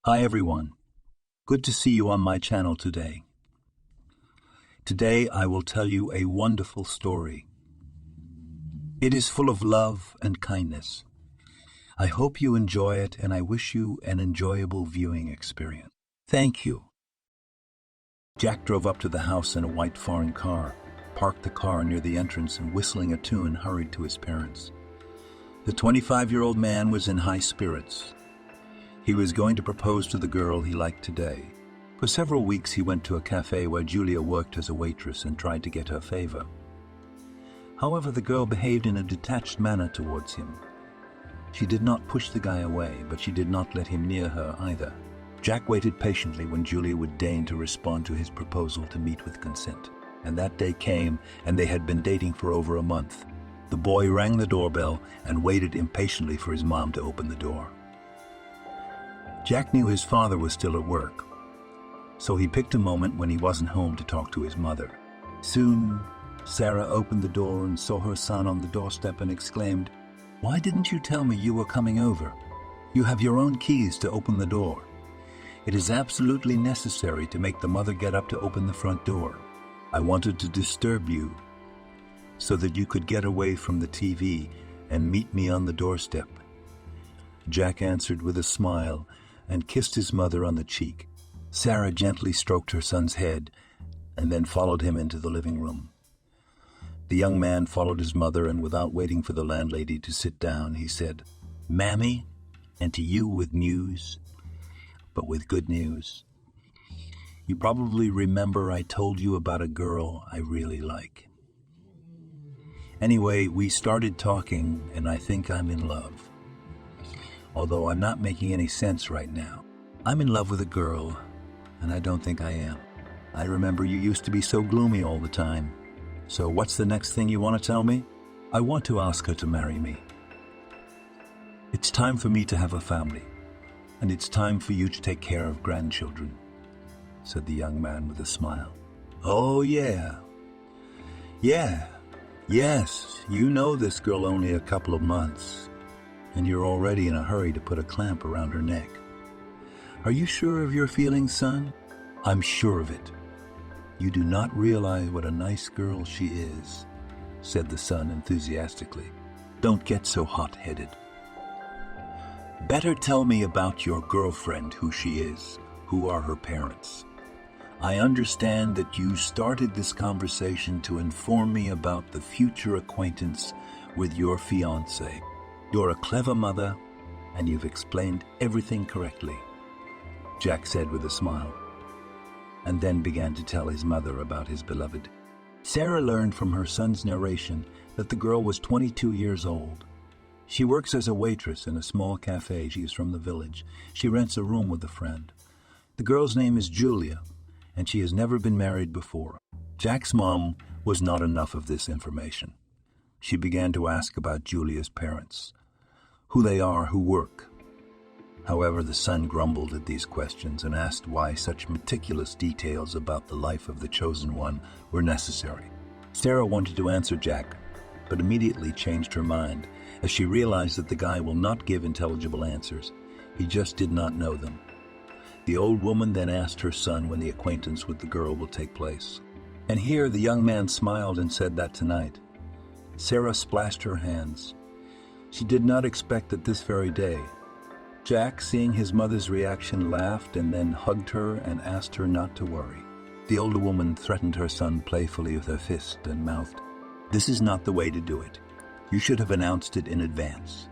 Hi everyone. Good to see you on my channel today. Today I will tell you a wonderful story. It is full of love and kindness. I hope you enjoy it and I wish you an enjoyable viewing experience. Thank you. Jack drove up to the house in a white foreign car, parked the car near the entrance and whistling a tune hurried to his parents. The 25-year-old man was in high spirits. He was going to propose to the girl he liked today. For several weeks he went to a cafe where Julia worked as a waitress and tried to get her favor. However, the girl behaved in a detached manner towards him. She did not push the guy away, but she did not let him near her either. Jack waited patiently when Julia would deign to respond to his proposal to meet with consent. And that day came, and they had been dating for over a month. The boy rang the doorbell and waited impatiently for his mom to open the door. Jack knew his father was still at work, so he picked a moment when he wasn't home to talk to his mother. Soon, Sarah opened the door and saw her son on the doorstep and exclaimed, "Why didn't you tell me you were coming over? You have your own keys to open the door. It is absolutely necessary to make the mother get up to open the front door. I wanted to disturb you so that you could get away from the TV and meet me on the doorstep." Jack answered with a smile and kissed his mother on the cheek. Sarah gently stroked her son's head and then followed him into the living room. The young man followed his mother, and without waiting for the landlady to sit down, he said, "Mammy, and to you with news, but with good news. You probably remember I told you about a girl I really like. Anyway, we started talking, and I think I'm in love. Although I'm not making any sense right now. I'm in love with a girl, and I don't think I am. I remember you used to be so gloomy all the time. So what's the next thing you want to tell me? I want to ask her to marry me. It's time for me to have a family, and it's time for you to take care of grandchildren," said the young man with a smile. "Oh yeah. Yes, you know this girl only a couple of months, and you're already in a hurry to put a clamp around her neck. Are you sure of your feelings, son?" "I'm sure of it. You do not realize what a nice girl she is," said the son enthusiastically. "Don't get so hot-headed. Better tell me about your girlfriend, who she is, who are her parents. I understand that you started this conversation to inform me about the future acquaintance with your fiancé. You're a clever mother, and you've explained everything correctly," Jack said with a smile, and then began to tell his mother about his beloved. Sarah learned from her son's narration that the girl was 22 years old. She works as a waitress in a small cafe. She is from the village. She rents a room with a friend. The girl's name is Julia, and she has never been married before. Jack's mom was not enough of this information. She began to ask about Julia's parents, who they are, who work. However, the son grumbled at these questions and asked why such meticulous details about the life of the chosen one were necessary. Sarah wanted to answer Jack, but immediately changed her mind as she realized that the guy will not give intelligible answers. He just did not know them. The old woman then asked her son when the acquaintance with the girl will take place. And here the young man smiled and said that tonight. Sarah splashed her hands. She did not expect that this very day. Jack, seeing his mother's reaction, laughed and then hugged her and asked her not to worry. The older woman threatened her son playfully with her fist and mouthed, "This is not the way to do it. You should have announced it in advance.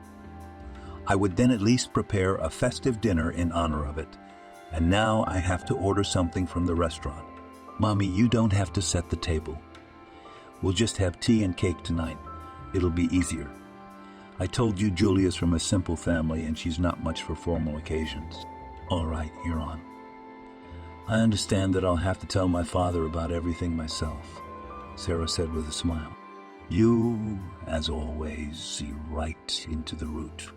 I would then at least prepare a festive dinner in honor of it. And now I have to order something from the restaurant. Mommy, you don't have to set the table. We'll just have tea and cake tonight. It'll be easier. I told you Julia's from a simple family and she's not much for formal occasions." "All right, you're on. I understand that I'll have to tell my father about everything myself," Sarah said with a smile. "You, as always, see right into the root,"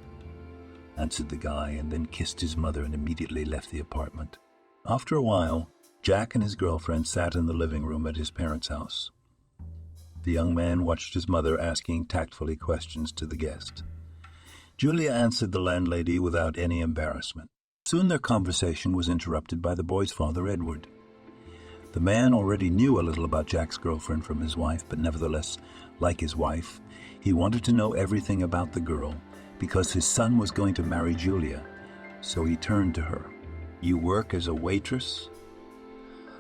answered the guy, and then kissed his mother and immediately left the apartment. After a while, Jack and his girlfriend sat in the living room at his parents' house. The young man watched his mother asking tactfully questions to the guest. Julia answered the landlady without any embarrassment. Soon their conversation was interrupted by the boy's father, Edward. The man already knew a little about Jack's girlfriend from his wife, but nevertheless, like his wife, he wanted to know everything about the girl because his son was going to marry Julia. So he turned to her. "You work as a waitress?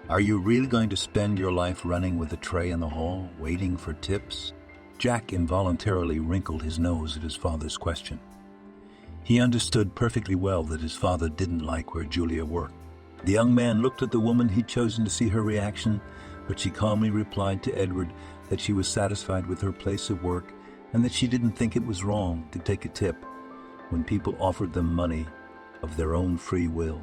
Are you really going to spend your life running with a tray in the hall, waiting for tips?" Jack involuntarily wrinkled his nose at his father's question. He understood perfectly well that his father didn't like where Julia worked. The young man looked at the woman he'd chosen to see her reaction, but she calmly replied to Edward that she was satisfied with her place of work and that she didn't think it was wrong to take a tip when people offered them money of their own free will.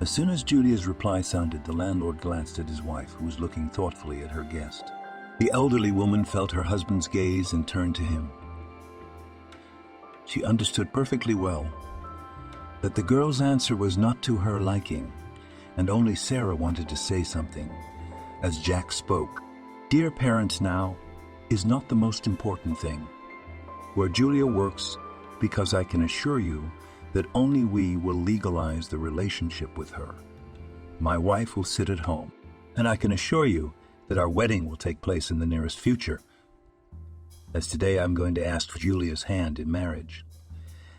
As soon as Julia's reply sounded, the landlord glanced at his wife, who was looking thoughtfully at her guest. The elderly woman felt her husband's gaze and turned to him. She understood perfectly well that the girl's answer was not to her liking, and only Sarah wanted to say something. As Jack spoke, "Dear parents, now is not the most important thing where Julia works, because I can assure you that only we will legalize the relationship with her. My wife will sit at home, and I can assure you that our wedding will take place in the nearest future, as today I'm going to ask for Julia's hand in marriage."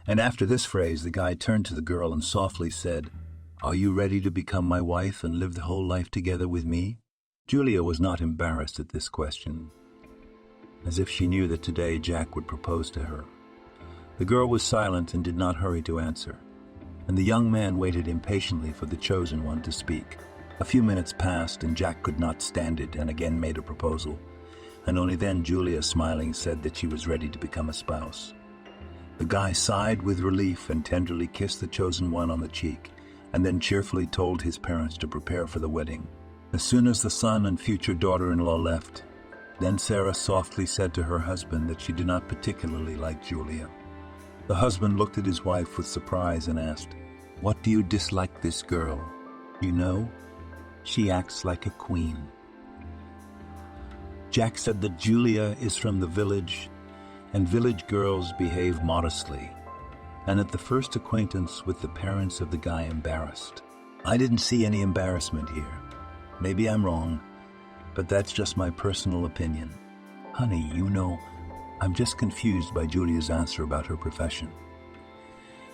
And after this phrase, the guy turned to the girl and softly said, "Are you ready to become my wife and live the whole life together with me?" Julia was not embarrassed at this question, as if she knew that today Jack would propose to her. The girl was silent and did not hurry to answer, and the young man waited impatiently for the chosen one to speak. A few minutes passed, and Jack could not stand it and again made a proposal, and only then Julia, smiling, said that she was ready to become a spouse. The guy sighed with relief and tenderly kissed the chosen one on the cheek, and then cheerfully told his parents to prepare for the wedding. As soon as the son and future daughter-in-law left, then Sarah softly said to her husband that she did not particularly like Julia. The husband looked at his wife with surprise and asked, "What do you dislike this girl?" "You know, she acts like a queen." Jack said that Julia is from the village, and village girls behave modestly, and at the first acquaintance with the parents of the guy embarrassed. I didn't see any embarrassment here. Maybe I'm wrong, but that's just my personal opinion. Honey, you know, I'm just confused by Julia's answer about her profession.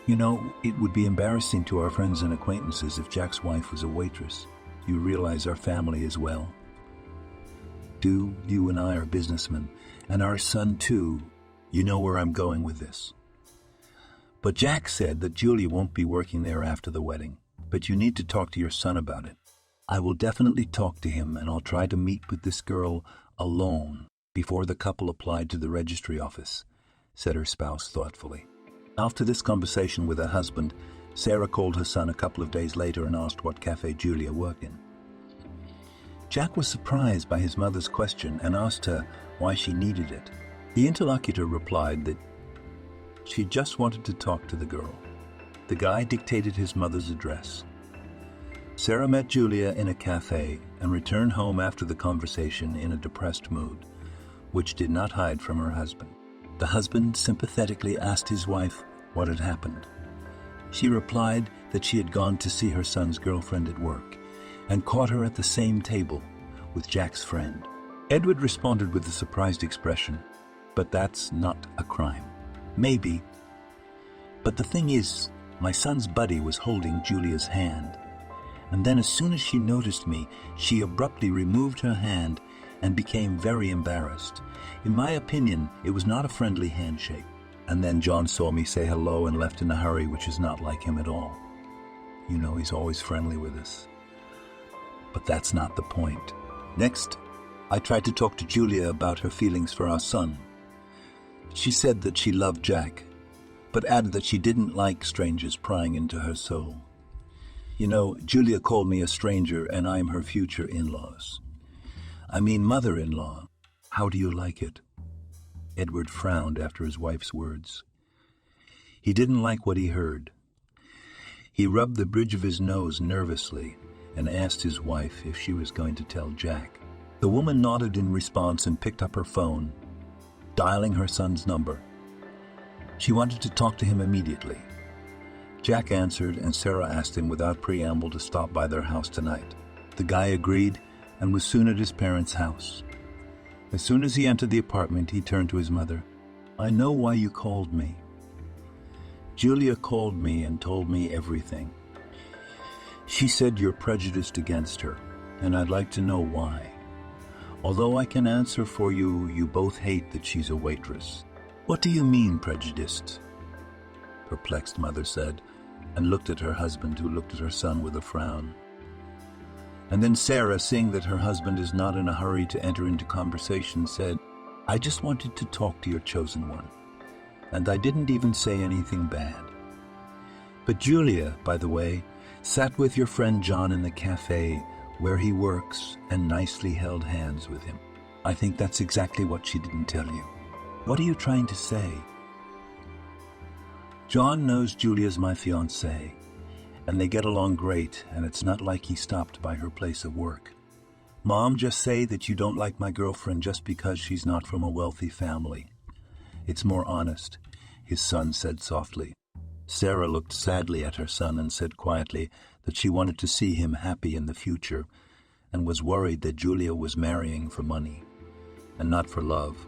You know, it would be embarrassing to our friends and acquaintances if Jack's wife was a waitress. You realize our family as well. You and I are businessmen, and our son too. You know where I'm going with this. But Jack said that Julia won't be working there after the wedding, but you need to talk to your son about it. I will definitely talk to him, and I'll try to meet with this girl alone before the couple applied to the registry office, said her spouse thoughtfully. After this conversation with her husband, Sarah called her son a couple of days later and asked what cafe Julia worked in. Jack was surprised by his mother's question and asked her why she needed it. The interlocutor replied that she just wanted to talk to the girl. The guy dictated his mother's address. Sarah met Julia in a cafe and returned home after the conversation in a depressed mood, which did not hide from her husband. The husband sympathetically asked his wife what had happened. She replied that she had gone to see her son's girlfriend at work and caught her at the same table with Jack's friend. Edward responded with a surprised expression, "But that's not a crime." "Maybe. But the thing is, my son's buddy was holding Julia's hand. And then as soon as she noticed me, she abruptly removed her hand and became very embarrassed. In my opinion, it was not a friendly handshake. And then John saw me say hello and left in a hurry, which is not like him at all. You know, he's always friendly with us. But that's not the point. Next, I tried to talk to Julia about her feelings for our son. She said that she loved Jack, but added that she didn't like strangers prying into her soul. You know, Julia called me a stranger, and I'm her future in-laws. I mean mother-in-law. How do you like it?" Edward frowned after his wife's words. He didn't like what he heard. He rubbed the bridge of his nose nervously and asked his wife if she was going to tell Jack. The woman nodded in response and picked up her phone, dialing her son's number. She wanted to talk to him immediately. Jack answered, and Sarah asked him without preamble to stop by their house tonight. The guy agreed and was soon at his parents' house. As soon as he entered the apartment, he turned to his mother. "I know why you called me. Julia called me and told me everything. She said you're prejudiced against her, and I'd like to know why. Although I can answer for you, you both hate that she's a waitress." "What do you mean, prejudiced?" Perplexed mother said, and looked at her husband, who looked at her son with a frown. And then Sarah, seeing that her husband is not in a hurry to enter into conversation, said, "I just wanted to talk to your chosen one, and I didn't even say anything bad. But Julia, by the way, sat with your friend John in the cafe where he works and nicely held hands with him. I think that's exactly what she didn't tell you. What are you trying to say?" "John knows Julia's my fiancée, and they get along great, and it's not like he stopped by her place of work. Mom, just say that you don't like my girlfriend just because she's not from a wealthy family. It's more honest," his son said softly. Sarah looked sadly at her son and said quietly that she wanted to see him happy in the future and was worried that Julia was marrying for money and not for love.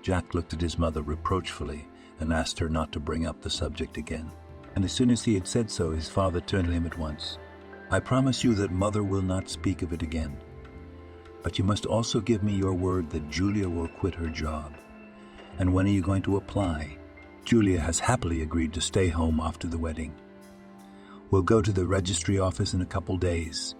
Jack looked at his mother reproachfully and asked her not to bring up the subject again. And as soon as he had said so, his father turned to him at once. "I promise you that Mother will not speak of it again. But you must also give me your word that Julia will quit her job. And when are you going to apply? Julia has happily agreed to stay home after the wedding. We'll go to the registry office in a couple days.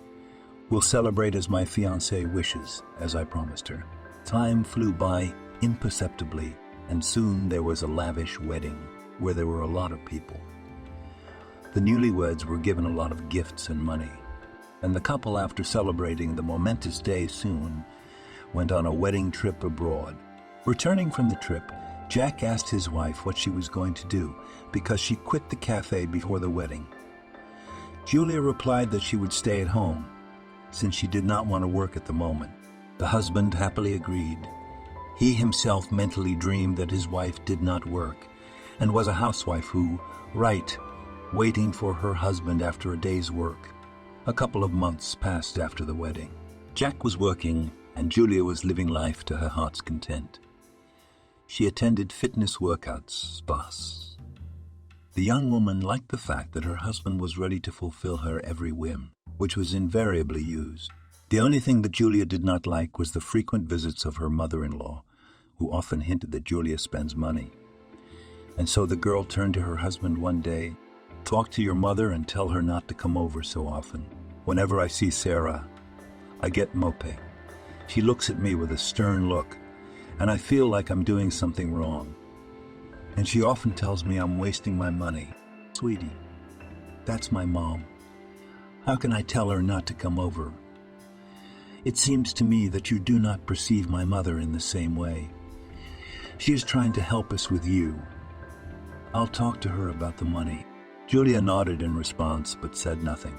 We'll celebrate as my fiancée wishes, as I promised her." Time flew by imperceptibly, and soon there was a lavish wedding where there were a lot of people. The newlyweds were given a lot of gifts and money, and the couple, after celebrating the momentous day, soon went on a wedding trip abroad. Returning from the trip, Jack asked his wife what she was going to do because she quit the cafe before the wedding. Julia replied that she would stay at home since she did not want to work at the moment. The husband happily agreed. He himself mentally dreamed that his wife did not work and was a housewife who, waiting for her husband after a day's work. A couple of months passed after the wedding. Jack was working and Julia was living life to her heart's content. She attended fitness workouts, spas. The young woman liked the fact that her husband was ready to fulfill her every whim, which was invariably used. The only thing that Julia did not like was the frequent visits of her mother-in-law, who often hinted that Julia spends money. And so the girl turned to her husband one day. "Talk to your mother and tell her not to come over so often. Whenever I see Sarah, I get mopey. She looks at me with a stern look, and I feel like I'm doing something wrong. And she often tells me I'm wasting my money. Sweetie, that's my mom. How can I tell her not to come over? It seems to me that you do not perceive my mother in the same way. She is trying to help us with you. I'll talk to her about the money." Julia nodded in response, but said nothing.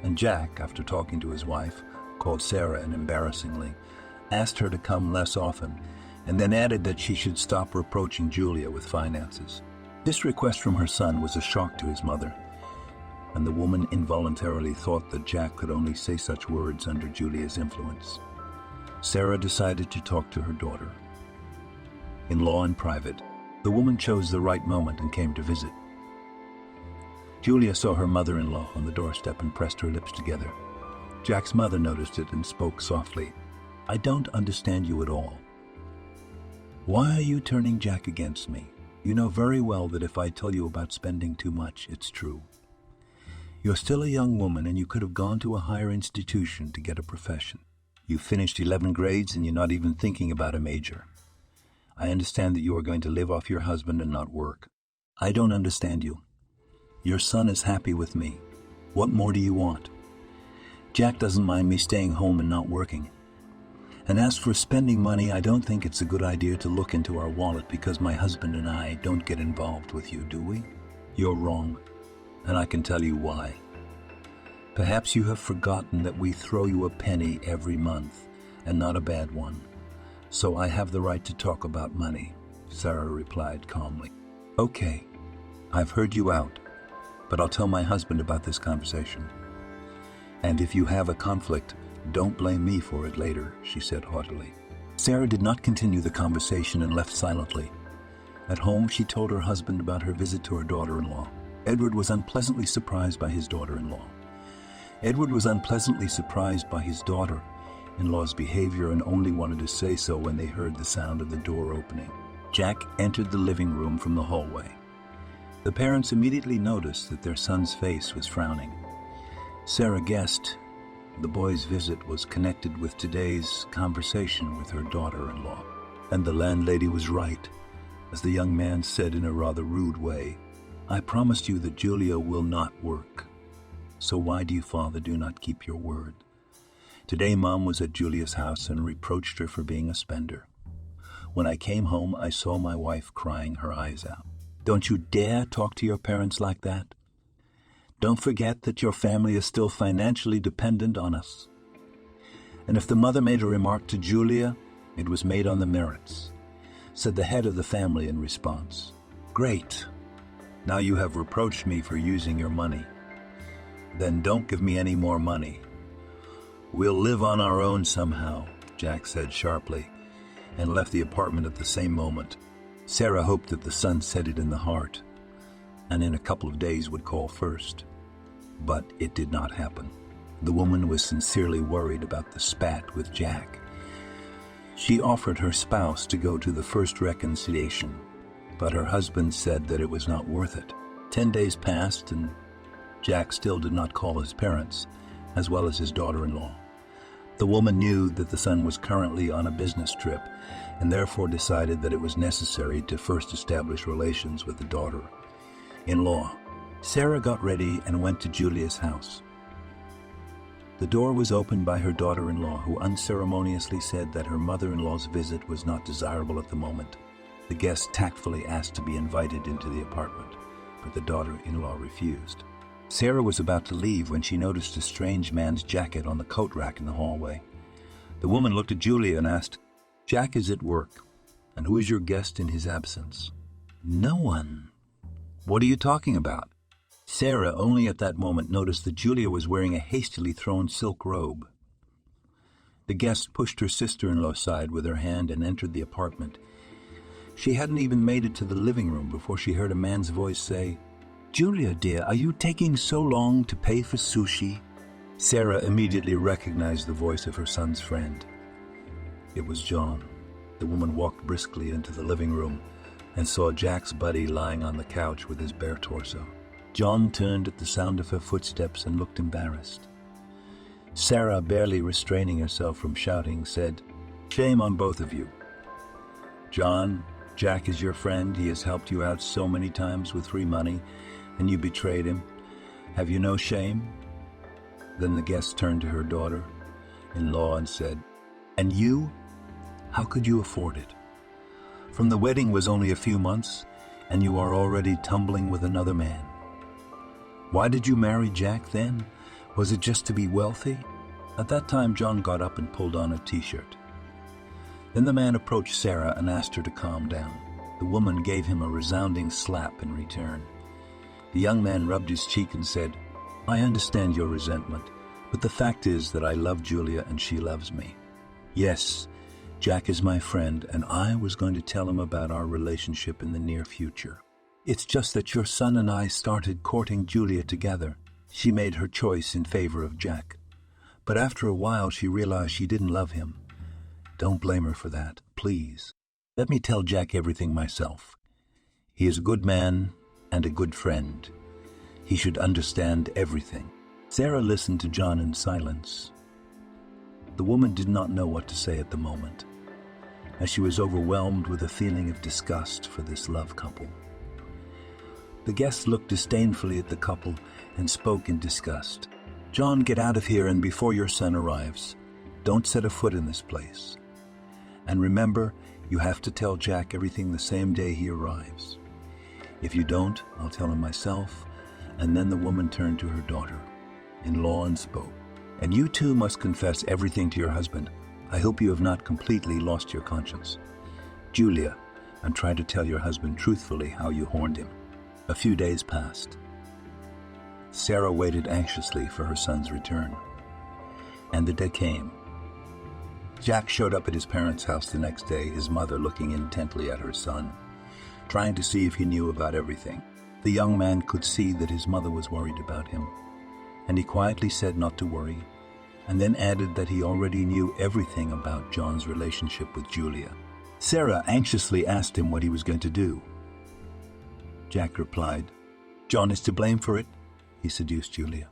And Jack, after talking to his wife, called Sarah and embarrassingly asked her to come less often, and then added that she should stop reproaching Julia with finances. This request from her son was a shock to his mother, and the woman involuntarily thought that Jack could only say such words under Julia's influence. Sarah decided to talk to her daughter. In-law and private, the woman chose the right moment and came to visit. Julia saw her mother-in-law on the doorstep and pressed her lips together. Jack's mother noticed it and spoke softly. "I don't understand you at all. Why are you turning Jack against me? You know very well that if I tell you about spending too much, it's true. You're still a young woman and you could have gone to a higher institution to get a profession. You finished 11 grades and you're not even thinking about a major. I understand that you are going to live off your husband and not work. I don't understand you. Your son is happy with me. What more do you want? Jack doesn't mind me staying home and not working. And as for spending money, I don't think it's a good idea to look into our wallet because my husband and I don't get involved with you, do we? You're wrong, and I can tell you why. Perhaps you have forgotten that we throw you a penny every month, and not a bad one. So I have the right to talk about money, Sarah replied calmly. Okay, I've heard you out. but I'll tell my husband about this conversation. And if you have a conflict, don't blame me for it later, she said haughtily. Sarah did not continue the conversation and left silently. At home, she told her husband about her visit to her daughter-in-law. Edward was unpleasantly surprised by his daughter-in-law. Edward was unpleasantly surprised by his daughter-in-law's behavior and only wanted to say so when they heard the sound of the door opening. Jack entered the living room from the hallway. The parents immediately noticed that their son's face was frowning. Sarah guessed the boy's visit was connected with today's conversation with her daughter-in-law. And the landlady was right, as the young man said in a rather rude way, "I promised you that Julia will not work. So why do you, father, do not keep your word?" Today, Mom was at Julia's house and reproached her for being a spender. When I came home, I saw my wife crying her eyes out. Don't you dare talk to your parents like that. Don't forget that your family is still financially dependent on us. And if the mother made a remark to Julia, it was made on the merits, said the head of the family in response. Great. Now you have reproached me for using your money. Then don't give me any more money. We'll live on our own somehow, Jack said sharply, and left the apartment at the same moment. Sarah hoped that the son said it in the heart, and in a couple of days would call first. But it did not happen. The woman was sincerely worried about the spat with Jack. She offered her spouse to go to the first reconciliation, but her husband said that it was not worth it. 10 days passed, and Jack still did not call his parents, as well as his daughter-in-law. The woman knew that the son was currently on a business trip, and therefore decided that it was necessary to first establish relations with the daughter-in-law. Sarah got ready and went to Julia's house. The door was opened by her daughter-in-law, who unceremoniously said that her mother-in-law's visit was not desirable at the moment. The guest tactfully asked to be invited into the apartment, but the daughter-in-law refused. Sarah was about to leave when she noticed a strange man's jacket on the coat rack in the hallway. The woman looked at Julia and asked, "Jack is at work, and who is your guest in his absence?" "No one." "What are you talking about?" Sarah only at that moment noticed that Julia was wearing a hastily thrown silk robe. The guest pushed her sister-in-law aside with her hand and entered the apartment. She hadn't even made it to the living room before she heard a man's voice say, "Julia, dear, are you taking so long to pay for sushi?" Sarah immediately recognized the voice of her son's friend. It was John. The woman walked briskly into the living room and saw Jack's buddy lying on the couch with his bare torso. John turned at the sound of her footsteps and looked embarrassed. Sarah, barely restraining herself from shouting, said, "Shame on both of you. John, Jack is your friend. He has helped you out so many times with free money, and you betrayed him. Have you no shame?" Then the guest turned to her daughter-in-law and said, "And you? How could you afford it? From the wedding was only a few months, and you are already tumbling with another man. Why did you marry Jack then? Was it just to be wealthy?" At that time, John got up and pulled on a t-shirt. Then the man approached Sarah and asked her to calm down. The woman gave him a resounding slap in return. The young man rubbed his cheek and said, "I understand your resentment, but the fact is that I love Julia and she loves me. Yes, Jack is my friend, and I was going to tell him about our relationship in the near future. It's just that your son and I started courting Julia together. She made her choice in favor of Jack. But after a while, she realized she didn't love him. Don't blame her for that, please. Let me tell Jack everything myself. He is a good man and a good friend. He should understand everything." Sarah listened to John in silence. The woman did not know what to say at the moment, as she was overwhelmed with a feeling of disgust for this love couple. The guest looked disdainfully at the couple and spoke in disgust. "John, get out of here, and before your son arrives, don't set a foot in this place. And remember, you have to tell Jack everything the same day he arrives. If you don't, I'll tell him myself." And then the woman turned to her daughter-in-law and spoke. "And you too must confess everything to your husband. I hope you have not completely lost your conscience. Julia, and try to tell your husband truthfully how you horned him." A few days passed. Sarah waited anxiously for her son's return. And the day came. Jack showed up at his parents' house the next day, his mother looking intently at her son, trying to see if he knew about everything. The young man could see that his mother was worried about him, and he quietly said not to worry, and then added that he already knew everything about John's relationship with Julia. Sarah anxiously asked him what he was going to do. Jack replied, "John is to blame for it. He seduced Julia.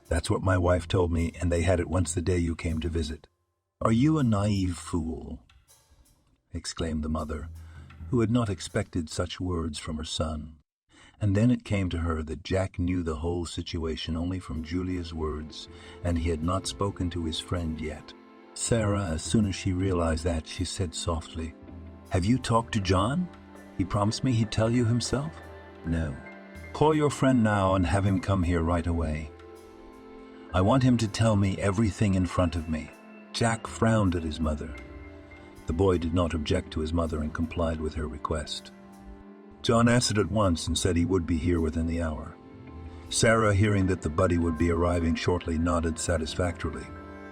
That's what my wife told me, and they had it once the day you came to visit." "Are you a naive fool?" exclaimed the mother, who had not expected such words from her son. And then it came to her that Jack knew the whole situation only from Julia's words, and he had not spoken to his friend yet. Sarah, as soon as she realized that, she said softly, "Have you talked to John? He promised me he'd tell you himself." "No." "Call your friend now and have him come here right away. I want him to tell me everything in front of me." Jack frowned at his mother. The boy did not object to his mother and complied with her request. John answered at once and said he would be here within the hour. Sarah, hearing that the buddy would be arriving shortly, nodded satisfactorily.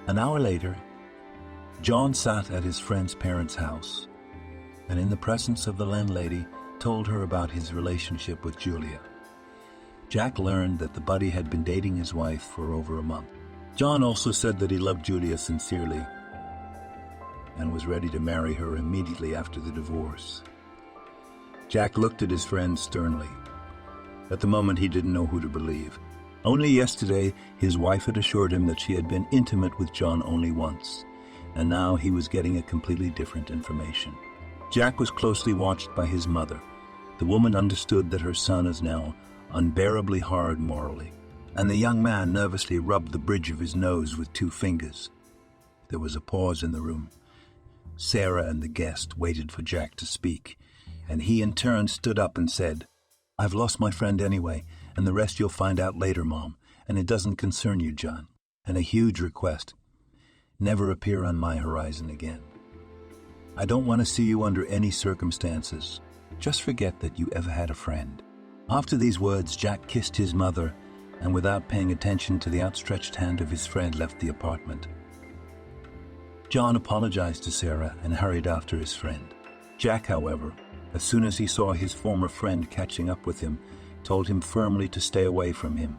An hour later, John sat at his friend's parents' house, and in the presence of the landlady, told her about his relationship with Julia. Jack learned that the buddy had been dating his wife for over a month. John also said that he loved Julia sincerely and was ready to marry her immediately after the divorce. Jack looked at his friend sternly. At the moment, he didn't know who to believe. Only yesterday, his wife had assured him that she had been intimate with John only once, and now he was getting a completely different information. Jack was closely watched by his mother. The woman understood that her son is now unbearably hard morally, and the young man nervously rubbed the bridge of his nose with 2 fingers. There was a pause in the room. Sarah and the guest waited for Jack to speak, and he in turn stood up and said, "I've lost my friend anyway, and the rest you'll find out later, Mom, and it doesn't concern you, John. And a huge request. Never appear on my horizon again. I don't want to see you under any circumstances. Just forget that you ever had a friend." After these words, Jack kissed his mother, and without paying attention to the outstretched hand of his friend, left the apartment. John apologized to Sarah and hurried after his friend. Jack, however, as soon as he saw his former friend catching up with him, told him firmly to stay away from him.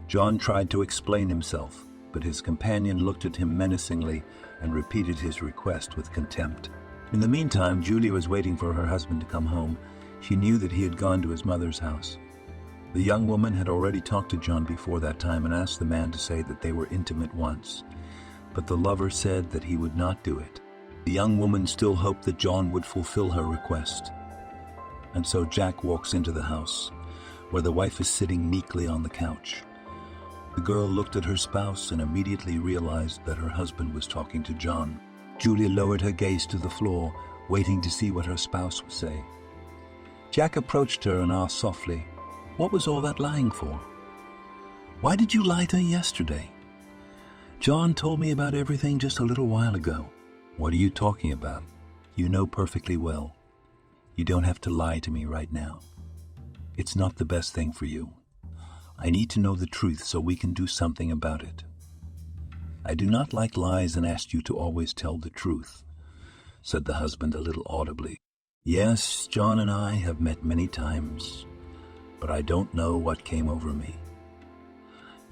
John tried to explain himself, but his companion looked at him menacingly and repeated his request with contempt. In the meantime, Julia was waiting for her husband to come home. She knew that he had gone to his mother's house. The young woman had already talked to John before that time and asked the man to say that they were intimate once, but the lover said that he would not do it. The young woman still hoped that John would fulfill her request. And so Jack walks into the house, where the wife is sitting meekly on the couch. The girl looked at her spouse and immediately realized that her husband was talking to John. Julia lowered her gaze to the floor, waiting to see what her spouse would say. Jack approached her and asked softly, "What was all that lying for? Why did you lie to me yesterday?" "John told me about everything just a little while ago." "What are you talking about? You know perfectly well. You don't have to lie to me right now. It's not the best thing for you. I need to know the truth so we can do something about it. I do not like lies and ask you to always tell the truth," said the husband a little audibly. "Yes, John and I have met many times, but I don't know what came over me.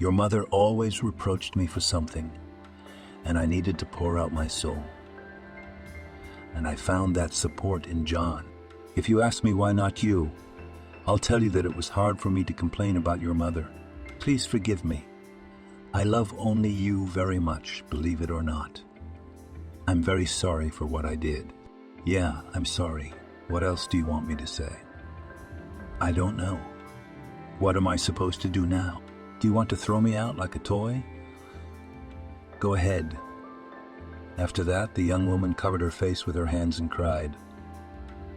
Your mother always reproached me for something, and I needed to pour out my soul. And I found that support in John. If you ask me why not you, I'll tell you that it was hard for me to complain about your mother. Please forgive me. I love only you very much, believe it or not. I'm very sorry for what I did." "Yeah, I'm sorry. What else do you want me to say?" "I don't know. What am I supposed to do now? Do you want to throw me out like a toy?" "Go ahead." After that, the young woman covered her face with her hands and cried.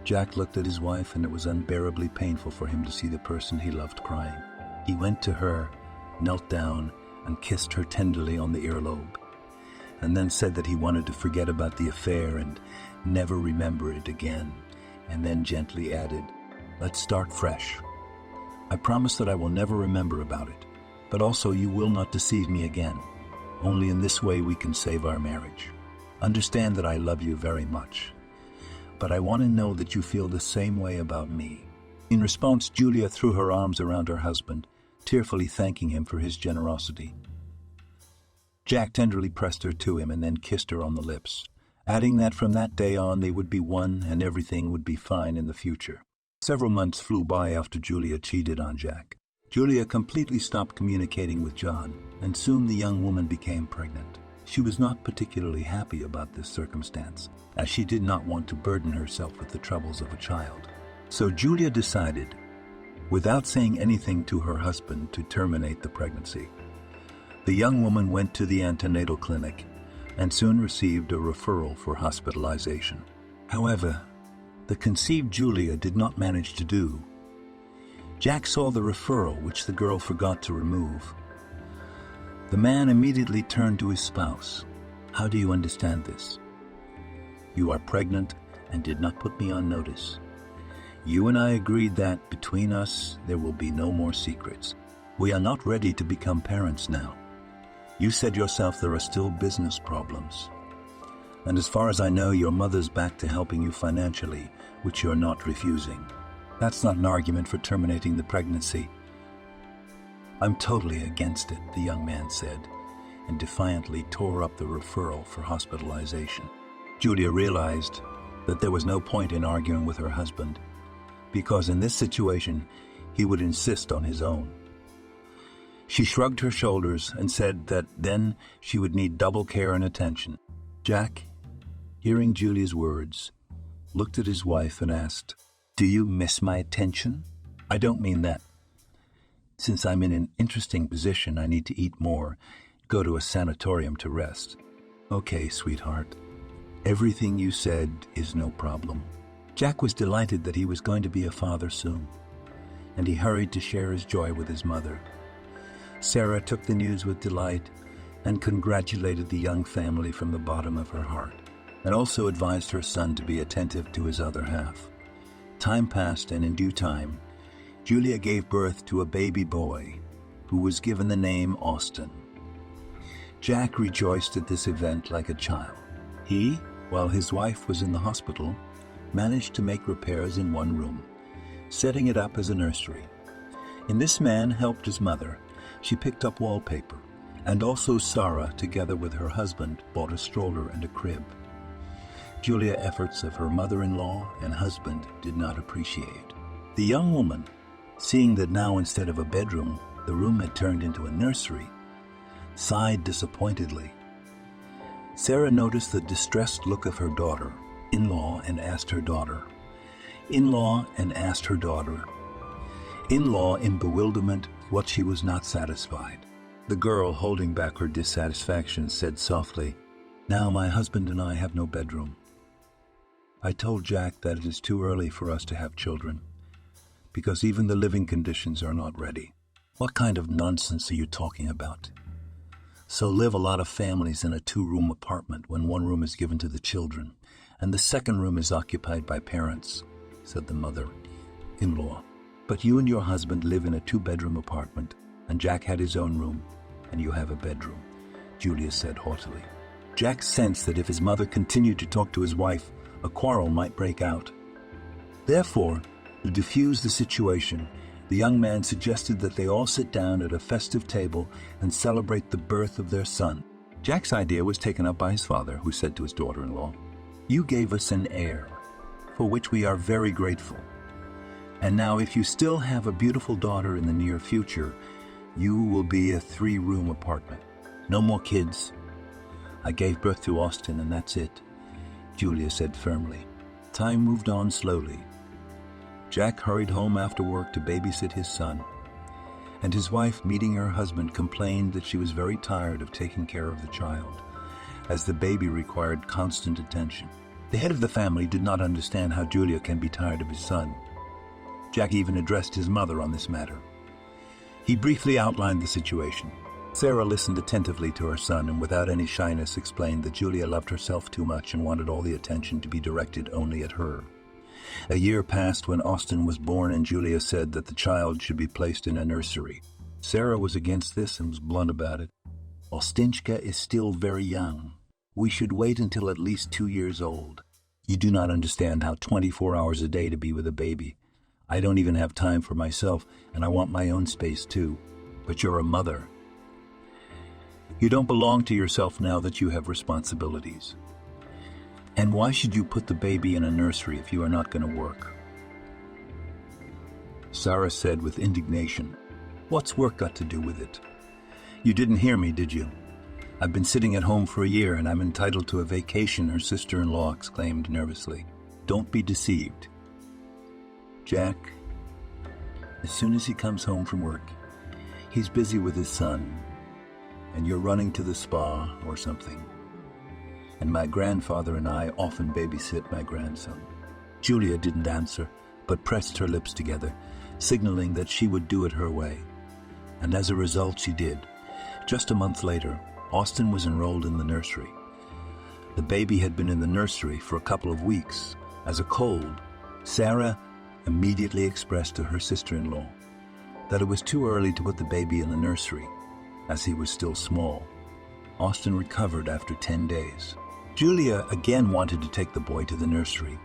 Jack looked at his wife, and it was unbearably painful for him to see the person he loved crying. He went to her, knelt down, and kissed her tenderly on the earlobe, and then said that he wanted to forget about the affair and never remember it again, and then gently added, "Let's start fresh. I promise that I will never remember about it, but also you will not deceive me again. Only in this way we can save our marriage. Understand that I love you very much, but I want to know that you feel the same way about me." In response, Julia threw her arms around her husband, tearfully thanking him for his generosity. Jack tenderly pressed her to him and then kissed her on the lips, adding that from that day on they would be one and everything would be fine in the future. Several months flew by after Julia cheated on Jack. Julia completely stopped communicating with John, and soon the young woman became pregnant. She was not particularly happy about this circumstance, as she did not want to burden herself with the troubles of a child. So Julia decided, without saying anything to her husband, to terminate the pregnancy. The young woman went to the antenatal clinic and soon received a referral for hospitalization. However, the conceived Julia did not manage to do. Jack saw the referral, which the girl forgot to remove. The man immediately turned to his spouse. "How do you understand this? You are pregnant and did not put me on notice. You and I agreed that between us there will be no more secrets. We are not ready to become parents now. You said yourself there are still business problems. And as far as I know, your mother's back to helping you financially, which you're not refusing. That's not an argument for terminating the pregnancy." "I'm totally against it," the young man said, and defiantly tore up the referral for hospitalization. Julia realized that there was no point in arguing with her husband, because in this situation, he would insist on his own. She shrugged her shoulders and said that then she would need double care and attention. Jack, hearing Julia's words, looked at his wife and asked, "Do you miss my attention?" "I don't mean that. Since I'm in an interesting position, I need to eat more, go to a sanatorium to rest." "Okay, sweetheart. Everything you said is no problem." Jack was delighted that he was going to be a father soon, and he hurried to share his joy with his mother. Sarah took the news with delight and congratulated the young family from the bottom of her heart, and also advised her son to be attentive to his other half. Time passed, and in due time, Julia gave birth to a baby boy who was given the name Austin. Jack rejoiced at this event like a child. He, while his wife was in the hospital, managed to make repairs in one room, setting it up as a nursery. In this man helped his mother. She picked up wallpaper, and also Sarah, together with her husband, bought a stroller and a crib. Julia's efforts of her mother-in-law and husband did not appreciate. The young woman, seeing that now instead of a bedroom, the room had turned into a nursery, sighed disappointedly. Sarah noticed the distressed look of her daughter-in-law and asked her daughter. In-law and asked her daughter. In-law in bewilderment what she was not satisfied. The girl, holding back her dissatisfaction, said softly, "Now my husband and I have no bedroom. I told Jack that it is too early for us to have children, because even the living conditions are not ready." "What kind of nonsense are you talking about? So live a lot of families in a 2-room apartment when one room is given to the children, and the second room is occupied by parents," said the mother-in-law. "But you and your husband live in a 2-bedroom apartment, and Jack had his own room, and you have a bedroom," Julia said haughtily. Jack sensed that if his mother continued to talk to his wife, a quarrel might break out. Therefore, to diffuse the situation, the young man suggested that they all sit down at a festive table and celebrate the birth of their son. Jack's idea was taken up by his father, who said to his daughter-in-law, "You gave us an heir, for which we are very grateful. And now if you still have a beautiful daughter in the near future, you will be a 3-room apartment. No more kids. I gave birth to Austin and that's it," Julia said firmly. Time moved on slowly. Jack hurried home after work to babysit his son, and his wife, meeting her husband, complained that she was very tired of taking care of the child, as the baby required constant attention. The head of the family did not understand how Julia can be tired of his son. Jack even addressed his mother on this matter. He briefly outlined the situation. Sarah listened attentively to her son and without any shyness explained that Julia loved herself too much and wanted all the attention to be directed only at her. A year passed when Austin was born, and Julia said that the child should be placed in a nursery. Sarah was against this and was blunt about it. "Ostinchka is still very young. We should wait until at least 2 years old. You do not understand how 24 hours a day to be with a baby. I don't even have time for myself, and I want my own space too. But you're a mother. You don't belong to yourself now that you have responsibilities. And why should you put the baby in a nursery if you are not going to work?" Sarah said with indignation, "What's work got to do with it? You didn't hear me, did you? I've been sitting at home for a year and I'm entitled to a vacation," her sister-in-law exclaimed nervously. "Don't be deceived. Jack, as soon as he comes home from work, he's busy with his son, and you're running to the spa or something. And my grandfather and I often babysit my grandson." Julia didn't answer, but pressed her lips together, signaling that she would do it her way. And as a result, she did. Just a month later, Austin was enrolled in the nursery. The baby had been in the nursery for a couple of weeks. As a cold, Sarah immediately expressed to her sister-in-law that it was too early to put the baby in the nursery, as he was still small. Austin recovered after 10 days. Julia again wanted to take the boy to the nursery,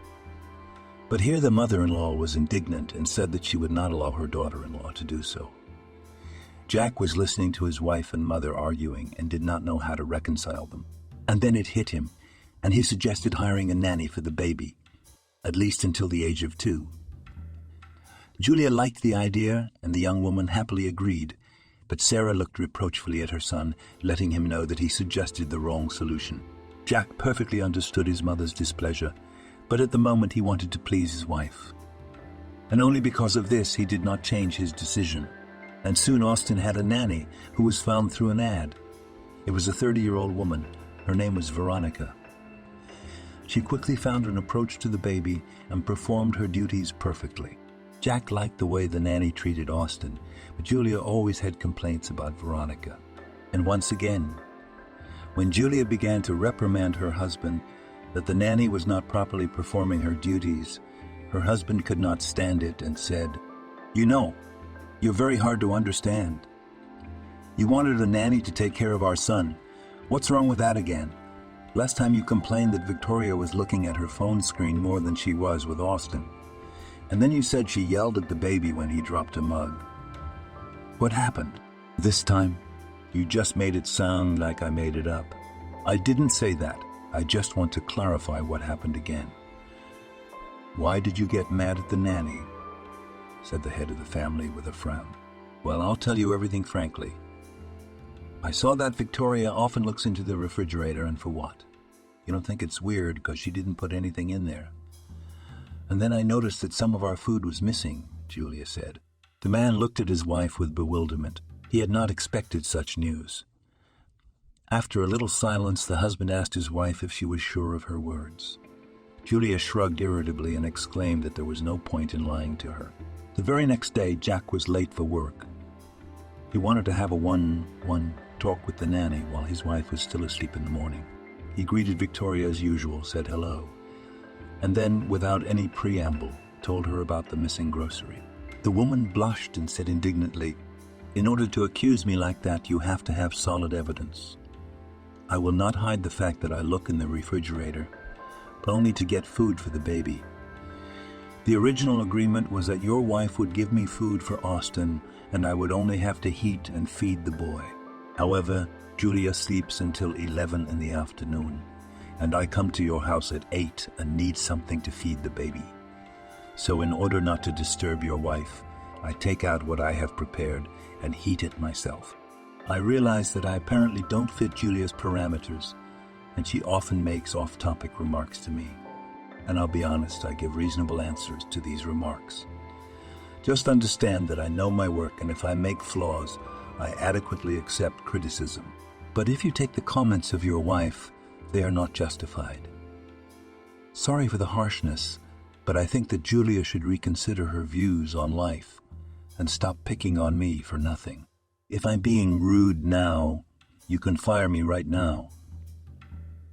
but here the mother-in-law was indignant and said that she would not allow her daughter-in-law to do so. Jack was listening to his wife and mother arguing and did not know how to reconcile them. And then it hit him, and he suggested hiring a nanny for the baby, at least until the age of 2. Julia liked the idea, and the young woman happily agreed, but Sarah looked reproachfully at her son, letting him know that he suggested the wrong solution. Jack perfectly understood his mother's displeasure, but at the moment he wanted to please his wife. And only because of this he did not change his decision. And soon Austin had a nanny who was found through an ad. It was a 30-year-old woman. Her name was Veronica. She quickly found an approach to the baby and performed her duties perfectly. Jack liked the way the nanny treated Austin, but Julia always had complaints about Veronica. And once again, when Julia began to reprimand her husband that the nanny was not properly performing her duties, her husband could not stand it and said, "You know, you're very hard to understand. You wanted a nanny to take care of our son. What's wrong with that again? Last time you complained that Victoria was looking at her phone screen more than she was with Austin. And then you said she yelled at the baby when he dropped a mug. What happened? This time, you just made it sound like I made it up. I didn't say that. I just want to clarify what happened again. Why did you get mad at the nanny?" said the head of the family with a frown. "Well, I'll tell you everything frankly. I saw that Victoria often looks into the refrigerator, and for what? You don't think it's weird because she didn't put anything in there? And then I noticed that some of our food was missing," Julia said. The man looked at his wife with bewilderment. He had not expected such news. After a little silence, the husband asked his wife if she was sure of her words. Julia shrugged irritably and exclaimed that there was no point in lying to her. The very next day, Jack was late for work. He wanted to have a one-on-one talk with the nanny while his wife was still asleep in the morning. He greeted Victoria as usual, said hello, and then, without any preamble, told her about the missing grocery. The woman blushed and said indignantly, "In order to accuse me like that, you have to have solid evidence. I will not hide the fact that I look in the refrigerator, but only to get food for the baby. The original agreement was that your wife would give me food for Austin, and I would only have to heat and feed the boy. However, Julia sleeps until 11 in the afternoon, and I come to your house at 8 and need something to feed the baby. So in order not to disturb your wife, I take out what I have prepared and heat it myself. I realize that I apparently don't fit Julia's parameters, and she often makes off-topic remarks to me. And I'll be honest, I give reasonable answers to these remarks. Just understand that I know my work, and if I make flaws, I adequately accept criticism. But if you take the comments of your wife, they are not justified. Sorry for the harshness, but I think that Julia should reconsider her views on life and stop picking on me for nothing. If I'm being rude now, you can fire me right now."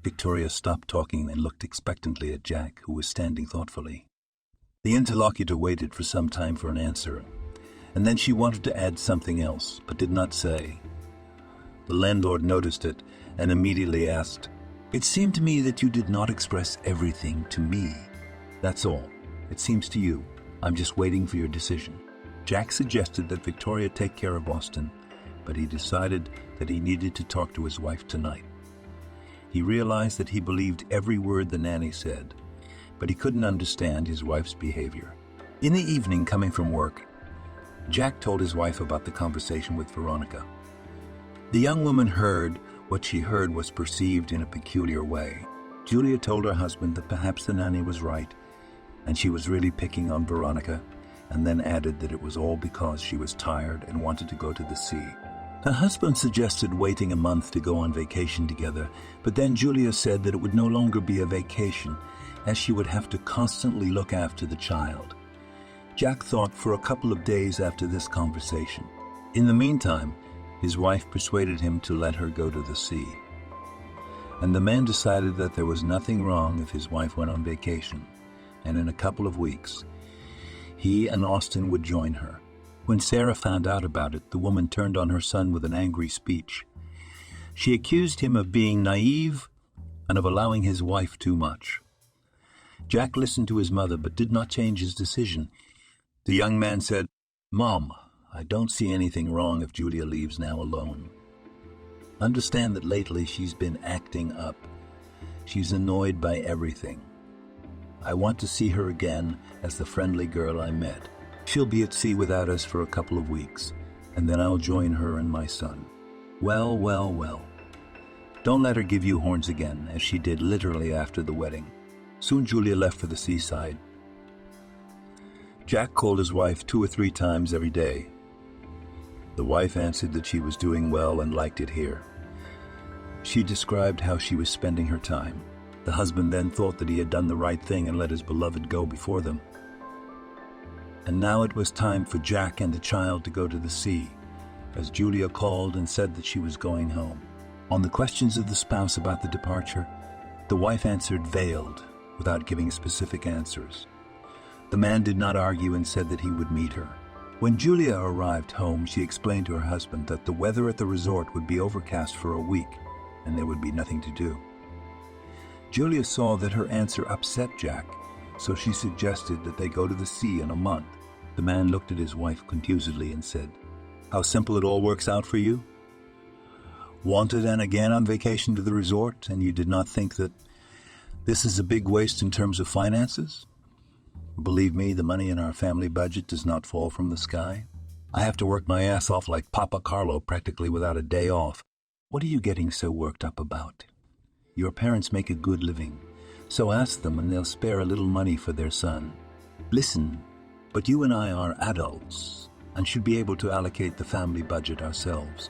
Victoria stopped talking and looked expectantly at Jack, who was standing thoughtfully. The interlocutor waited for some time for an answer, and then she wanted to add something else, but did not say. The landlord noticed it and immediately asked, "It seemed to me that you did not express everything to me. That's all. It seems to you. I'm just waiting for your decision." Jack suggested that Victoria take care of Austin, but he decided that he needed to talk to his wife tonight. He realized that he believed every word the nanny said, but he couldn't understand his wife's behavior. In the evening, coming from work, Jack told his wife about the conversation with Veronica. The young woman heard what she heard was perceived in a peculiar way. Julia told her husband that perhaps the nanny was right, and she was really picking on Veronica, and then added that it was all because she was tired and wanted to go to the sea. Her husband suggested waiting a month to go on vacation together, but then Julia said that it would no longer be a vacation, as she would have to constantly look after the child. Jack thought for a couple of days after this conversation. In the meantime, his wife persuaded him to let her go to the sea. And the man decided that there was nothing wrong if his wife went on vacation, and in a couple of weeks, he and Austin would join her. When Sarah found out about it, the woman turned on her son with an angry speech. She accused him of being naive and of allowing his wife too much. Jack listened to his mother but did not change his decision. The young man said, "Mom, I don't see anything wrong if Julia leaves now alone. Understand that lately she's been acting up. She's annoyed by everything. I want to see her again as the friendly girl I met. She'll be at sea without us for a couple of weeks, and then I'll join her and my son." Well, well, well. Don't let her give you horns again, as she did literally after the wedding. Soon Julia left for the seaside. Jack called his wife 2 or 3 times every day. The wife answered that she was doing well and liked it here. She described how she was spending her time. The husband then thought that he had done the right thing and let his beloved go before them. And now it was time for Jack and the child to go to the sea, as Julia called and said that she was going home. On the questions of the spouse about the departure, the wife answered veiled, without giving specific answers. The man did not argue and said that he would meet her. When Julia arrived home, she explained to her husband that the weather at the resort would be overcast for a week, and there would be nothing to do. Julia saw that her answer upset Jack, so she suggested that they go to the sea in a month. The man looked at his wife confusedly and said, "How simple it all works out for you? Wanted and again on vacation to the resort, and you did not think that this is a big waste in terms of finances? Believe me, the money in our family budget does not fall from the sky. I have to work my ass off like Papa Carlo practically without a day off. What are you getting so worked up about? Your parents make a good living, so ask them and they'll spare a little money for their son. Listen, but you and I are adults and should be able to allocate the family budget ourselves,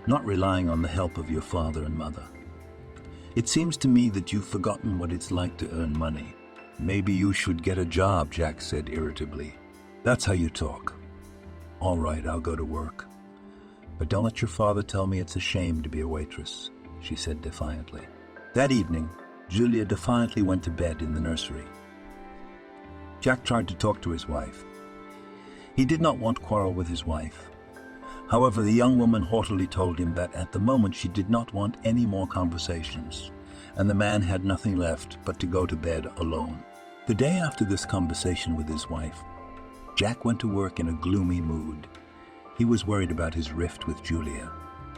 not relying on the help of your father and mother. It seems to me that you've forgotten what it's like to earn money. Maybe you should get a job," Jack said irritably. "That's how you talk. All right, I'll go to work. But don't let your father tell me it's a shame to be a waitress," she said defiantly. That evening, Julia defiantly went to bed in the nursery. Jack tried to talk to his wife. He did not want to quarrel with his wife. However, the young woman haughtily told him that at the moment she did not want any more conversations, and the man had nothing left but to go to bed alone. The day after this conversation with his wife, Jack went to work in a gloomy mood. He was worried about his rift with Julia.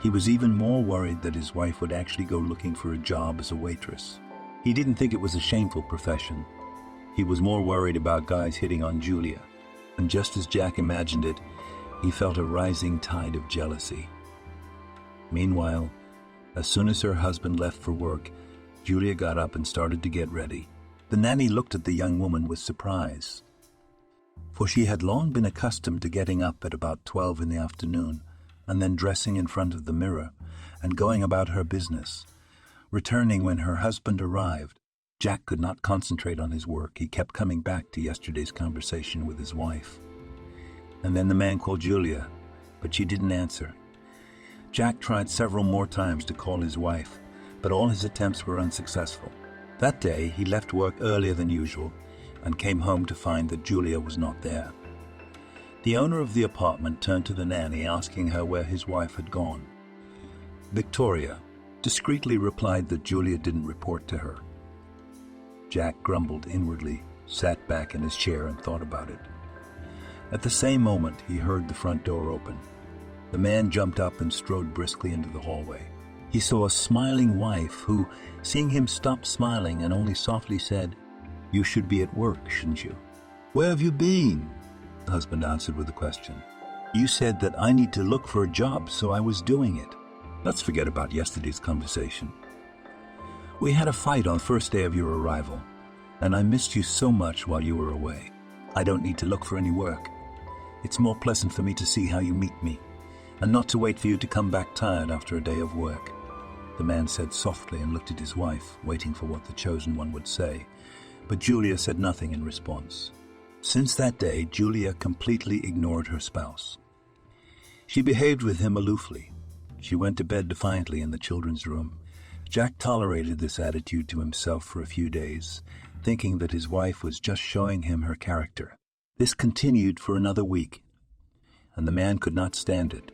He was even more worried that his wife would actually go looking for a job as a waitress. He didn't think it was a shameful profession. He was more worried about guys hitting on Julia. And just as Jack imagined it, he felt a rising tide of jealousy. Meanwhile, as soon as her husband left for work, Julia got up and started to get ready. The nanny looked at the young woman with surprise, for she had long been accustomed to getting up at about 12 in the afternoon and then dressing in front of the mirror and going about her business. Returning when her husband arrived, Jack could not concentrate on his work. He kept coming back to yesterday's conversation with his wife. And then the man called Julia, but she didn't answer. Jack tried several more times to call his wife, but all his attempts were unsuccessful. That day, he left work earlier than usual and came home to find that Julia was not there. The owner of the apartment turned to the nanny, asking her where his wife had gone. Victoria discreetly replied that Julia didn't report to her. Jack grumbled inwardly, sat back in his chair and thought about it. At the same moment, he heard the front door open. The man jumped up and strode briskly into the hallway. He saw a smiling wife who, seeing him, stopped smiling and only softly said, "You should be at work, shouldn't you?" "Where have you been?" the husband answered with a question. "You said that I need to look for a job, so I was doing it." Let's forget about yesterday's conversation. We had a fight on the first day of your arrival, and I missed you so much while you were away. I don't need to look for any work. It's more pleasant for me to see how you meet me, and not to wait for you to come back tired after a day of work, the man said softly and looked at his wife, waiting for what the chosen one would say. But Julia said nothing in response. Since that day, Julia completely ignored her spouse. She behaved with him aloofly. She went to bed defiantly in the children's room. Jack tolerated this attitude to himself for a few days, thinking that his wife was just showing him her character. This continued for another week, and the man could not stand it,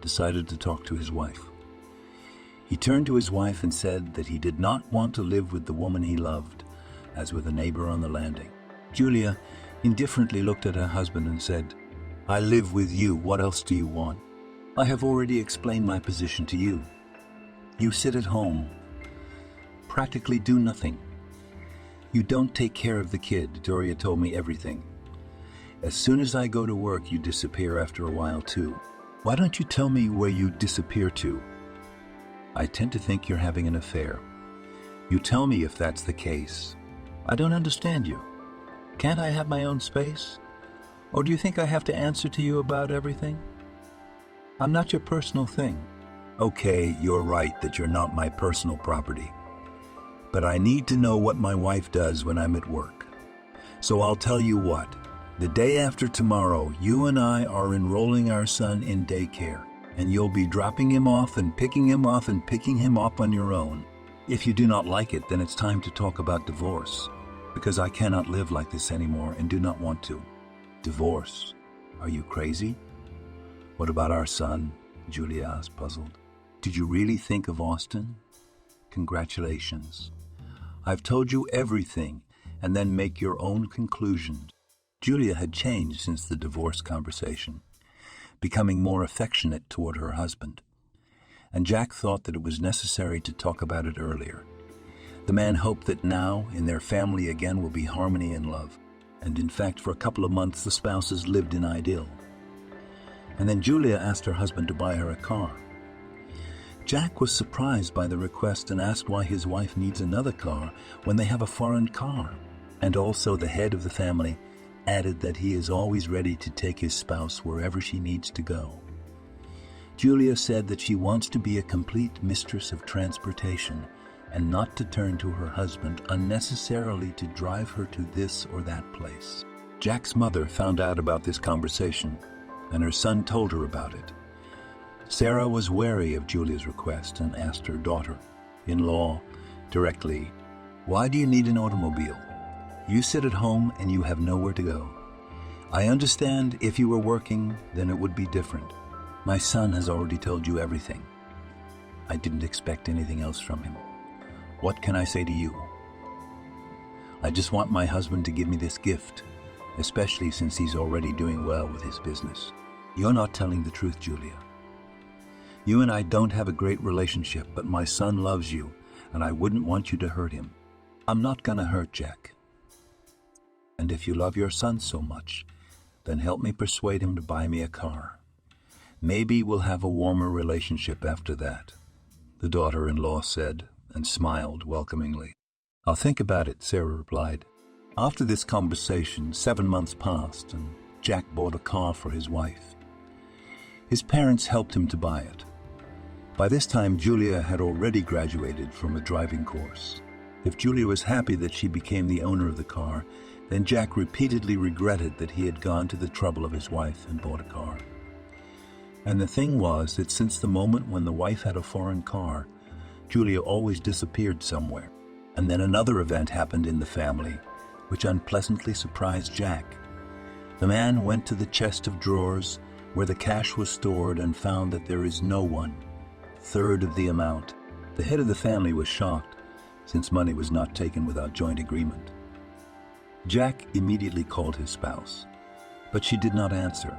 decided to talk to his wife. He turned to his wife and said that he did not want to live with the woman he loved, as with a neighbor on the landing. Julia indifferently looked at her husband and said, "I live with you. What else do you want? I have already explained my position to you. You sit at home, practically do nothing. You don't take care of the kid. Doria told me everything. As soon as I go to work, you disappear after a while too. Why don't you tell me where you disappear to? I tend to think you're having an affair. You tell me if that's the case. I don't understand you. Can't I have my own space? Or do you think I have to answer to you about everything? I'm not your personal thing." "Okay, you're right that you're not my personal property. But I need to know what my wife does when I'm at work. So I'll tell you what. The day after tomorrow, you and I are enrolling our son in daycare, and you'll be dropping him off and picking him off and picking him up on your own. If you do not like it, then it's time to talk about divorce, because I cannot live like this anymore and do not want to." "Divorce? Are you crazy?" "What about our son?" Julia asked, puzzled. "Did you really think of Austin? Congratulations. I've told you everything, and then make your own conclusions." Julia had changed since the divorce conversation, becoming more affectionate toward her husband, and Jack thought that it was necessary to talk about it earlier. The man hoped that now, in their family again, will be harmony and love, and in fact, for a couple of months, the spouses lived in idyll. And then Julia asked her husband to buy her a car. Jack was surprised by the request and asked why his wife needs another car when they have a foreign car. And also the head of the family added that he is always ready to take his spouse wherever she needs to go. Julia said that she wants to be a complete mistress of transportation and not to turn to her husband unnecessarily to drive her to this or that place. Jack's mother found out about this conversation, and her son told her about it. Sarah was wary of Julia's request and asked her daughter-in-law directly, "Why do you need an automobile? You sit at home and you have nowhere to go. I understand if you were working, then it would be different. My son has already told you everything. I didn't expect anything else from him. What can I say to you? I just want my husband to give me this gift, especially since he's already doing well with his business." "You're not telling the truth, Julia. You and I don't have a great relationship, but my son loves you, and I wouldn't want you to hurt him." "I'm not gonna hurt Jack. And if you love your son so much, then help me persuade him to buy me a car. Maybe we'll have a warmer relationship after that," the daughter-in-law said, and smiled welcomingly. "I'll think about it," Sarah replied. After this conversation, 7 months passed, and Jack bought a car for his wife. His parents helped him to buy it. By this time, Julia had already graduated from a driving course. If Julia was happy that she became the owner of the car, then Jack repeatedly regretted that he had gone to the trouble of his wife and bought a car. And the thing was that since the moment when the wife had a foreign car, Julia always disappeared somewhere. And then another event happened in the family which unpleasantly surprised Jack. The man went to the chest of drawers where the cash was stored and found that there is no one, third of the amount. The head of the family was shocked, since money was not taken without joint agreement. Jack immediately called his spouse, but she did not answer.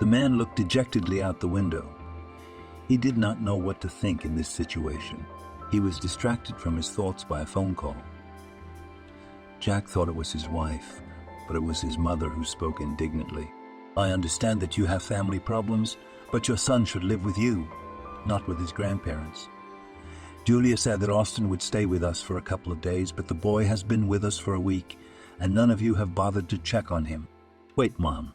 The man looked dejectedly out the window. He did not know what to think in this situation. He was distracted from his thoughts by a phone call. Jack thought it was his wife, but it was his mother who spoke indignantly. "I understand that you have family problems, but your son should live with you, not with his grandparents. Julia said that Austin would stay with us for a couple of days, but the boy has been with us for a week, and none of you have bothered to check on him." "Wait, Mom.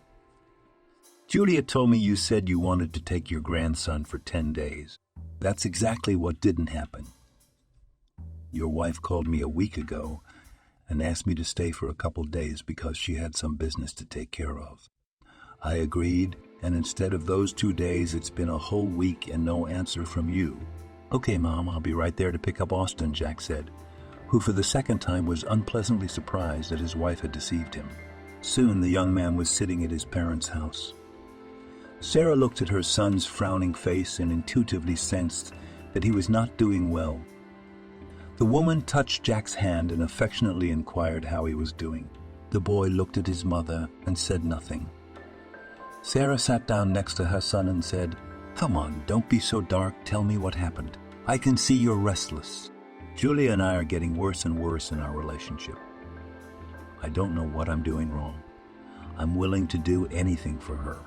Julia told me you said you wanted to take your grandson for 10 days. That's exactly what didn't happen. Your wife called me a week ago and asked me to stay for a couple days because she had some business to take care of. I agreed, and instead of those 2 days, it's been a whole week and no answer from you." "Okay, Mom, I'll be right there to pick up Austin," Jack said, who for the second time was unpleasantly surprised that his wife had deceived him. Soon the young man was sitting at his parents' house. Sarah looked at her son's frowning face and intuitively sensed that he was not doing well. The woman touched Jack's hand and affectionately inquired how he was doing. The boy looked at his mother and said nothing. Sarah sat down next to her son and said, "Come on, don't be so dark. Tell me what happened. I can see you're restless. Julia and I are getting worse and worse in our relationship. I don't know what I'm doing wrong. I'm willing to do anything for her,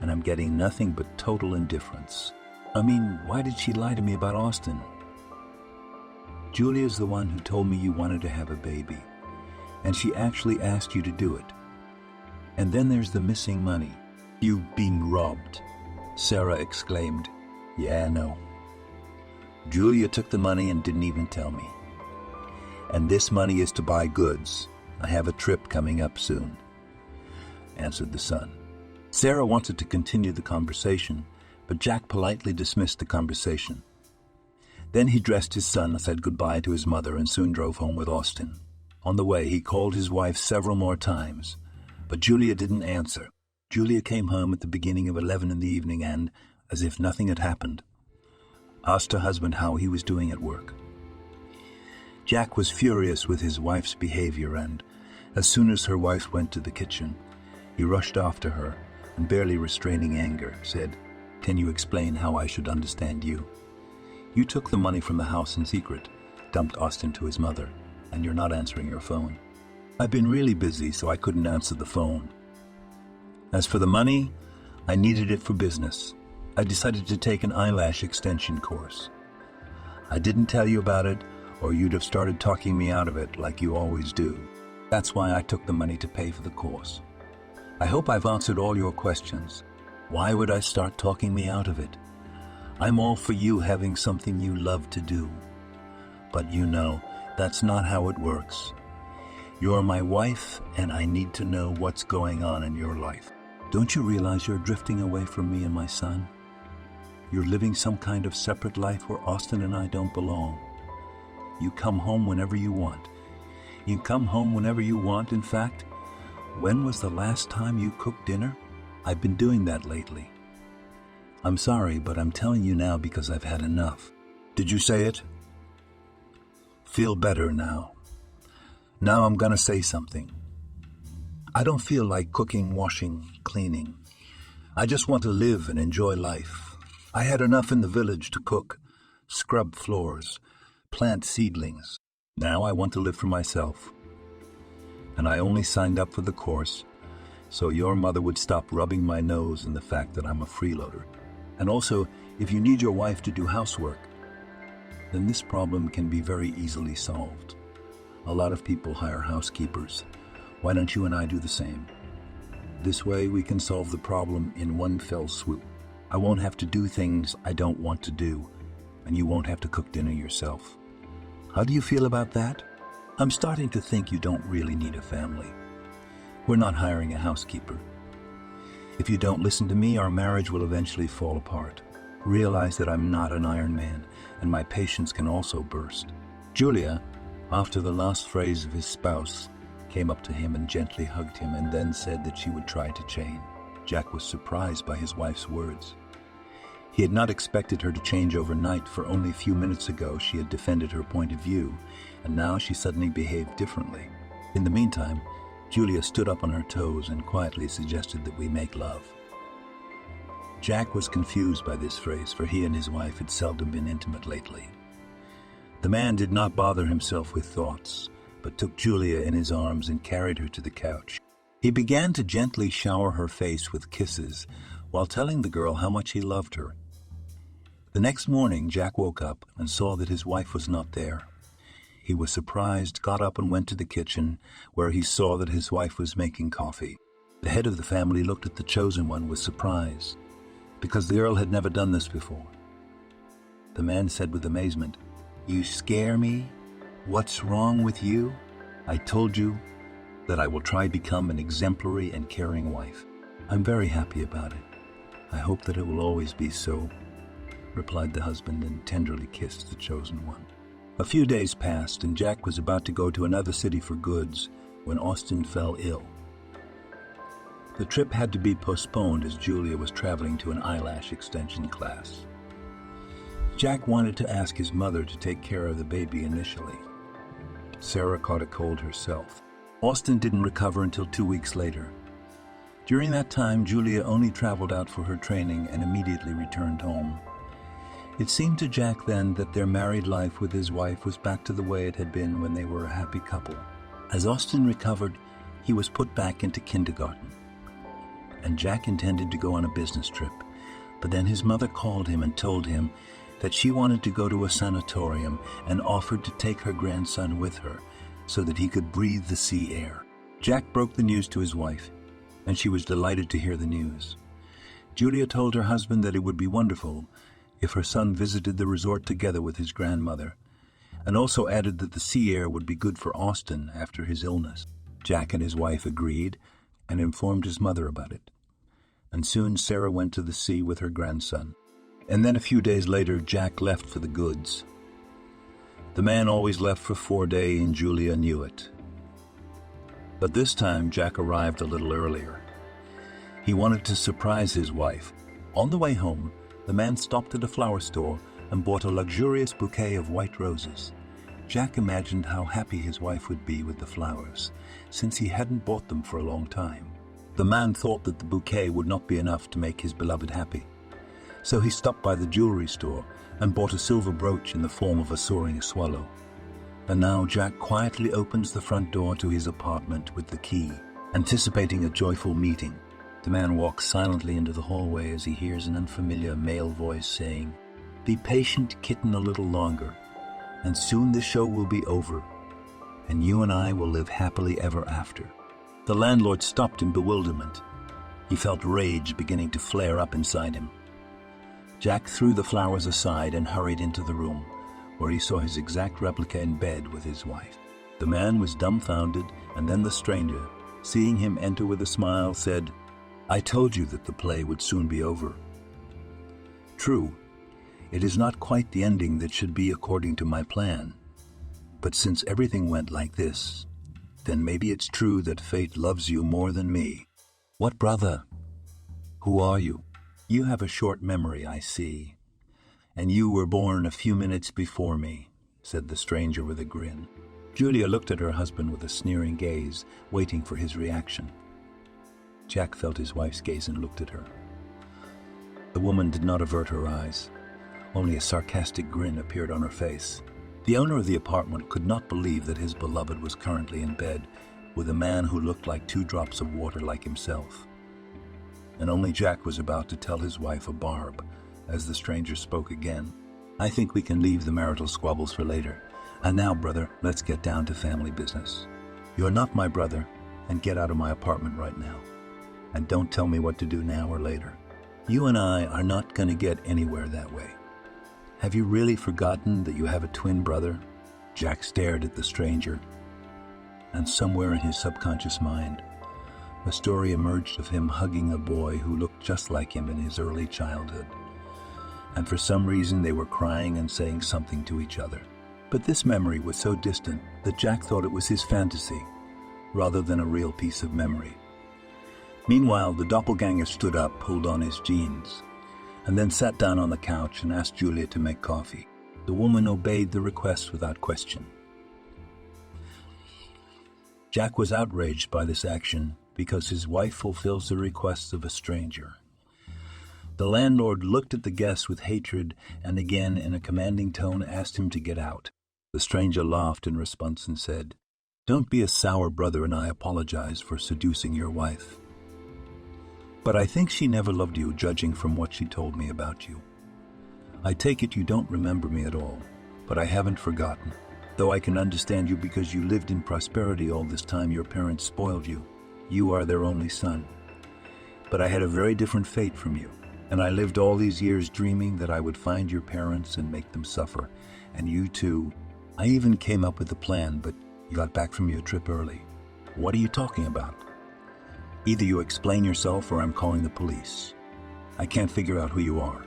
and I'm getting nothing but total indifference. I mean, why did she lie to me about Austin? Julia's the one who told me you wanted to have a baby, and she actually asked you to do it. And then there's the missing money." "You've been robbed," Sarah exclaimed. "Yeah, no. Julia took the money and didn't even tell me. And this money is to buy goods. I have a trip coming up soon," answered the son. Sarah wanted to continue the conversation, but Jack politely dismissed the conversation. Then he dressed his son and said goodbye to his mother and soon drove home with Austin. On the way, he called his wife several more times, but Julia didn't answer. Julia came home at the beginning of 11 in the evening and, as if nothing had happened, asked her husband how he was doing at work. Jack was furious with his wife's behavior, and as soon as her wife went to the kitchen, he rushed after her and, barely restraining anger, said, "Can you explain how I should understand you? You took the money from the house in secret, dumped Austin to his mother, and you're not answering your phone." "I've been really busy, so I couldn't answer the phone. As for the money, I needed it for business. I decided to take an eyelash extension course. I didn't tell you about it, or you'd have started talking me out of it like you always do. That's why I took the money to pay for the course. I hope I've answered all your questions. Why would I start talking me out of it? I'm all for you having something you love to do. But you know, that's not how it works. You're my wife, and I need to know what's going on in your life. Don't you realize you're drifting away from me and my son? You're living some kind of separate life where Austin and I don't belong. You come home whenever you want. You come home whenever you want. In fact, when was the last time you cooked dinner? I've been doing that lately. I'm sorry, but I'm telling you now because I've had enough." "Did you say it?" "Feel better now. Now I'm gonna say something. I don't feel like cooking, washing, cleaning. I just want to live and enjoy life. I had enough in the village to cook, scrub floors, plant seedlings. Now I want to live for myself. And I only signed up for the course so your mother would stop rubbing my nose in the fact that I'm a freeloader. And also, if you need your wife to do housework, then this problem can be very easily solved. A lot of people hire housekeepers. Why don't you and I do the same? This way we can solve the problem in one fell swoop. I won't have to do things I don't want to do, and you won't have to cook dinner yourself. How do you feel about that? I'm starting to think you don't really need a family. We're not hiring a housekeeper. If you don't listen to me, our marriage will eventually fall apart. Realize that I'm not an Iron Man, and my patience can also burst." Julia, after the last phrase of his spouse, came up to him and gently hugged him and then said that she would try to change. Jack was surprised by his wife's words. He had not expected her to change overnight, for only a few minutes ago she had defended her point of view, and now she suddenly behaved differently. In the meantime, Julia stood up on her toes and quietly suggested that we make love. Jack was confused by this phrase, for he and his wife had seldom been intimate lately. The man did not bother himself with thoughts, but took Julia in his arms and carried her to the couch. He began to gently shower her face with kisses, while telling the girl how much he loved her. The next morning, Jack woke up and saw that his wife was not there. He was surprised, got up and went to the kitchen, where he saw that his wife was making coffee. The head of the family looked at the chosen one with surprise, because the Earl had never done this before. The man said with amazement, "You scare me? What's wrong with you? I told you that I will try to become an exemplary and caring wife. I'm very happy about it. I hope that it will always be so," replied the husband and tenderly kissed the chosen one. A few days passed, and Jack was about to go to another city for goods when Austin fell ill. The trip had to be postponed as Julia was traveling to an eyelash extension class. Jack wanted to ask his mother to take care of the baby initially. Sarah caught a cold herself. Austin didn't recover until 2 weeks later. During that time, Julia only traveled out for her training and immediately returned home. It seemed to Jack then that their married life with his wife was back to the way it had been when they were a happy couple. As Austin recovered, he was put back into kindergarten, and Jack intended to go on a business trip, but then his mother called him and told him that she wanted to go to a sanatorium and offered to take her grandson with her so that he could breathe the sea air. Jack broke the news to his wife, and she was delighted to hear the news. Julia told her husband that it would be wonderful if her son visited the resort together with his grandmother, and also added that the sea air would be good for Austin after his illness. Jack and his wife agreed and informed his mother about it, and soon Sarah went to the sea with her grandson. And then a few days later, Jack left for the goods. The man always left for 4 days, and Julia knew it. But this time, Jack arrived a little earlier. He wanted to surprise his wife. On the way home, the man stopped at a flower store and bought a luxurious bouquet of white roses. Jack imagined how happy his wife would be with the flowers, since he hadn't bought them for a long time. The man thought that the bouquet would not be enough to make his beloved happy. So he stopped by the jewelry store and bought a silver brooch in the form of a soaring swallow. And now Jack quietly opens the front door to his apartment with the key, anticipating a joyful meeting. The man walks silently into the hallway as he hears an unfamiliar male voice saying, "Be patient, kitten, a little longer, and soon the show will be over, and you and I will live happily ever after." The landlord stopped in bewilderment. He felt rage beginning to flare up inside him. Jack threw the flowers aside and hurried into the room, where he saw his exact replica in bed with his wife. The man was dumbfounded, and then the stranger, seeing him enter with a smile, said, "I told you that the play would soon be over. True, it is not quite the ending that should be according to my plan, but since everything went like this, then maybe it's true that fate loves you more than me." "What brother? Who are you? You have a short memory, I see, and you were born a few minutes before me," said the stranger with a grin. Julia looked at her husband with a sneering gaze, waiting for his reaction. Jack felt his wife's gaze and looked at her. The woman did not avert her eyes. Only a sarcastic grin appeared on her face. The owner of the apartment could not believe that his beloved was currently in bed with a man who looked like 2 drops of water like himself. And only Jack was about to tell his wife a barb as the stranger spoke again. "I think we can leave the marital squabbles for later. And now, brother, let's get down to family business. You're not my brother, and get out of my apartment right now. And don't tell me what to do now or later. You and I are not going to get anywhere that way. Have you really forgotten that you have a twin brother?" Jack stared at the stranger, and somewhere in his subconscious mind, a story emerged of him hugging a boy who looked just like him in his early childhood. And for some reason they were crying and saying something to each other. But this memory was so distant that Jack thought it was his fantasy, rather than a real piece of memory. Meanwhile, the doppelganger stood up, pulled on his jeans, and then sat down on the couch and asked Julia to make coffee. The woman obeyed the request without question. Jack was outraged by this action because his wife fulfills the requests of a stranger. The landlord looked at the guest with hatred and again, in a commanding tone, asked him to get out. The stranger laughed in response and said, "Don't be a sour brother, and I apologize for seducing your wife. But I think she never loved you, judging from what she told me about you. I take it you don't remember me at all, but I haven't forgotten. Though I can understand you because you lived in prosperity all this time, your parents spoiled you. You are their only son. But I had a very different fate from you, and I lived all these years dreaming that I would find your parents and make them suffer, and you too. I even came up with a plan, but you got back from your trip early. What are you talking about? Either you explain yourself or I'm calling the police. I can't figure out who you are.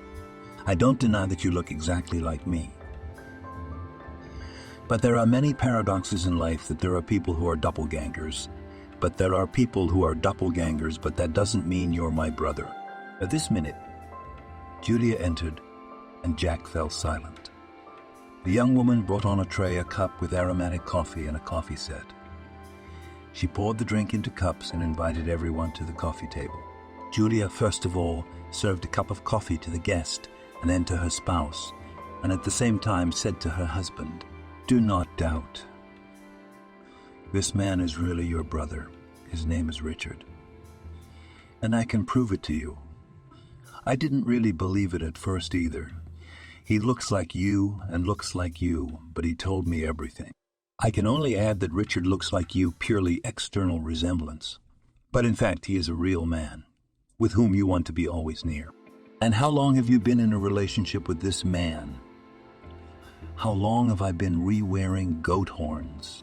I don't deny that you look exactly like me. But there are many paradoxes in life, that there are people who are doppelgangers, but there are people who are doppelgangers, but that doesn't mean you're my brother." At this minute, Julia entered, and Jack fell silent. The young woman brought on a tray a cup with aromatic coffee and a coffee set. She poured the drink into cups and invited everyone to the coffee table. Julia, first of all, served a cup of coffee to the guest and then to her spouse, and at the same time said to her husband, "Do not doubt. This man is really your brother. His name is Richard. And I can prove it to you. I didn't really believe it at first either. He looks like you and looks like you, but he told me everything. I can only add that Richard looks like you, purely external resemblance. But in fact, he is a real man, with whom you want to be always near." "And how long have you been in a relationship with this man?" "How long have I been re-wearing goat horns?"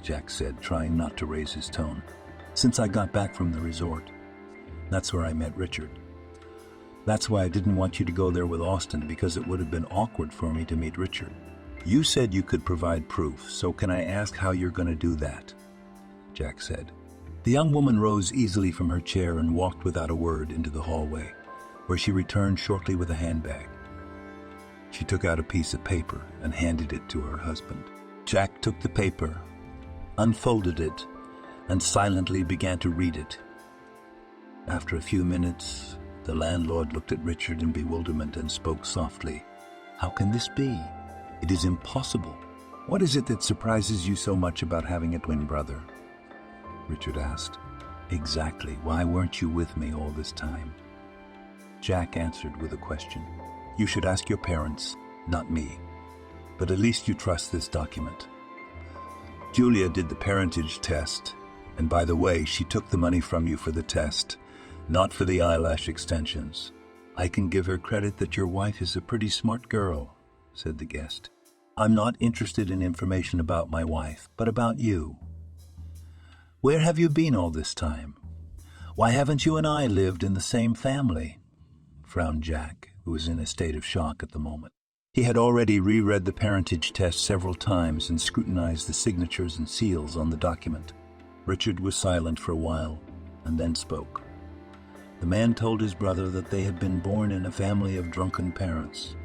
Jack said, trying not to raise his tone. "Since I got back from the resort. That's where I met Richard. That's why I didn't want you to go there with Austin, because it would have been awkward for me to meet Richard. You said you could provide proof, so can I ask how you're going to do that?" Jack said. The young woman rose easily from her chair and walked without a word into the hallway, where she returned shortly with a handbag. She took out a piece of paper and handed it to her husband. Jack took the paper, unfolded it, and silently began to read it. After a few minutes, the landlord looked at Richard in bewilderment and spoke softly. "How can this be? It is impossible. What is it that surprises you so much about having a twin brother?" Richard asked. "Exactly. Why weren't you with me all this time?" Jack answered with a question. "You should ask your parents, not me. But at least you trust this document." Julia did the parentage test, and by the way, she took the money from you for the test, not for the eyelash extensions. "I can give her credit that your wife is a pretty smart girl," said the guest. "I'm not interested in information about my wife, but about you. Where have you been all this time? Why haven't you and I lived in the same family?" frowned Jack, who was in a state of shock at the moment. He had already reread the parentage test several times and scrutinized the signatures and seals on the document. Richard was silent for a while, and then spoke. The man told his brother that they had been born in a family of drunken parents,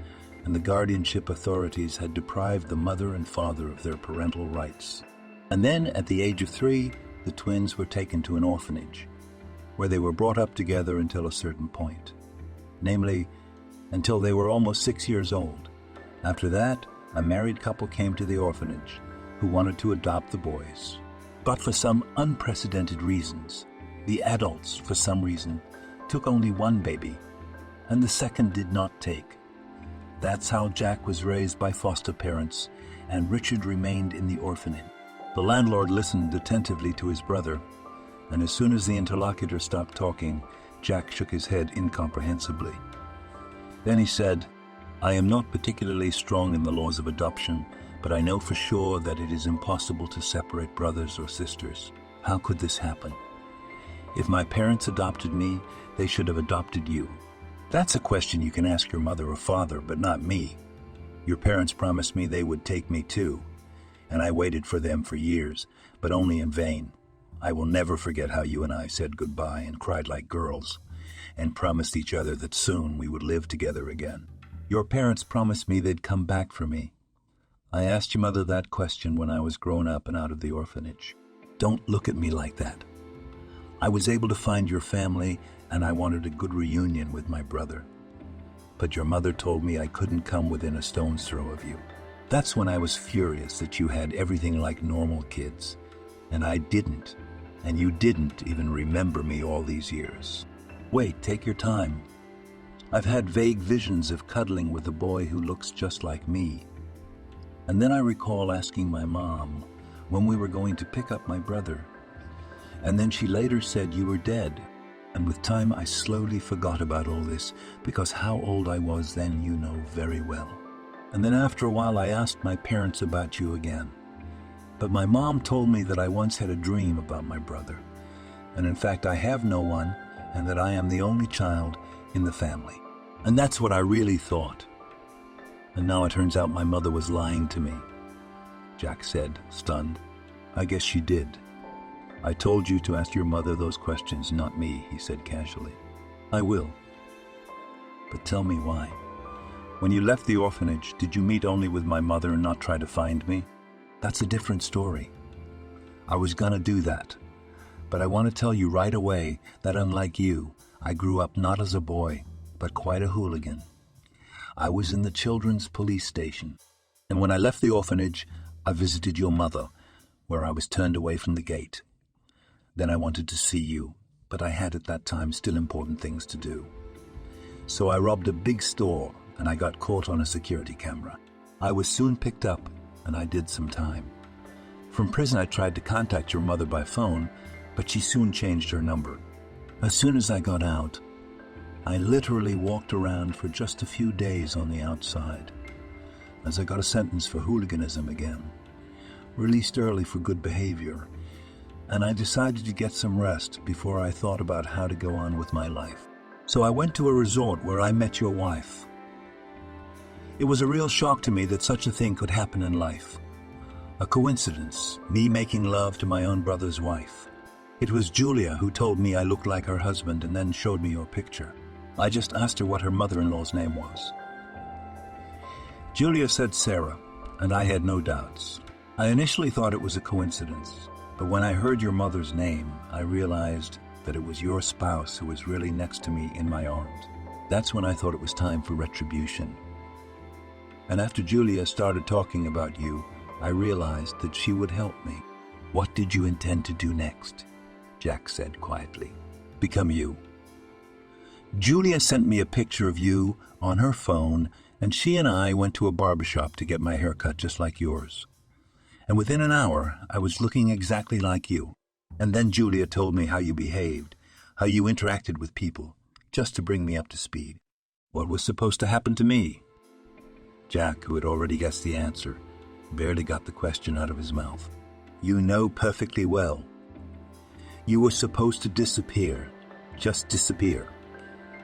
and the guardianship authorities had deprived the mother and father of their parental rights. And then, at the age of 3, the twins were taken to an orphanage, where they were brought up together until a certain point. Namely, until they were almost 6 years old. After that, a married couple came to the orphanage who wanted to adopt the boys. But for some unprecedented reasons, the adults, for some reason, took only one baby, and the second did not take. That's how Jack was raised by foster parents, and Richard remained in the orphanage. The landlord listened attentively to his brother, and as soon as the interlocutor stopped talking, Jack shook his head incomprehensibly. Then he said, "I am not particularly strong in the laws of adoption, but I know for sure that it is impossible to separate brothers or sisters. How could this happen? If my parents adopted me, they should have adopted you. That's a question you can ask your mother or father, but not me. Your parents promised me they would take me too, and I waited for them for years, but only in vain. I will never forget how you and I said goodbye and cried like girls and promised each other that soon we would live together again. Your parents promised me they'd come back for me. I asked your mother that question when I was grown up and out of the orphanage. Don't look at me like that. I was able to find your family, and I wanted a good reunion with my brother. But your mother told me I couldn't come within a stone's throw of you. That's when I was furious that you had everything like normal kids, and I didn't, and you didn't even remember me all these years. Wait, take your time. I've had vague visions of cuddling with a boy who looks just like me. And then I recall asking my mom when we were going to pick up my brother. And then she later said you were dead. And with time I slowly forgot about all this, because how old I was then you know very well. And then after a while I asked my parents about you again. But my mom told me that I once had a dream about my brother. And in fact I have no one, and that I am the only child in the family. And that's what I really thought. And now it turns out my mother was lying to me, Jack said, stunned. I guess she did. I told you to ask your mother those questions, not me, he said casually. I will. But tell me why. When you left the orphanage, did you meet only with my mother and not try to find me? That's a different story. I was gonna do that. But I want to tell you right away that unlike you, I grew up not as a boy, but quite a hooligan. I was in the children's police station. And when I left the orphanage, I visited your mother, where I was turned away from the gate. Then I wanted to see you, but I had at that time still important things to do. So I robbed a big store, and I got caught on a security camera. I was soon picked up, and I did some time. From prison I tried to contact your mother by phone, but she soon changed her number. As soon as I got out, I literally walked around for just a few days on the outside, as I got a sentence for hooliganism again, released early for good behavior, and I decided to get some rest before I thought about how to go on with my life. So I went to a resort where I met your wife. It was a real shock to me that such a thing could happen in life. A coincidence, me making love to my own brother's wife. It was Julia who told me I looked like her husband and then showed me your picture. I just asked her what her mother-in-law's name was. Julia said Sarah, and I had no doubts. I initially thought it was a coincidence, but when I heard your mother's name, I realized that it was your spouse who was really next to me in my arms. That's when I thought it was time for retribution. And after Julia started talking about you, I realized that she would help me. What did you intend to do next? Jack said quietly. Become you. Julia sent me a picture of you on her phone, and she and I went to a barbershop to get my hair cut just like yours. And within an hour, I was looking exactly like you. And then Julia told me how you behaved, how you interacted with people, just to bring me up to speed. What was supposed to happen to me? Jack, who had already guessed the answer, barely got the question out of his mouth. You know perfectly well. You were supposed to disappear, just disappear.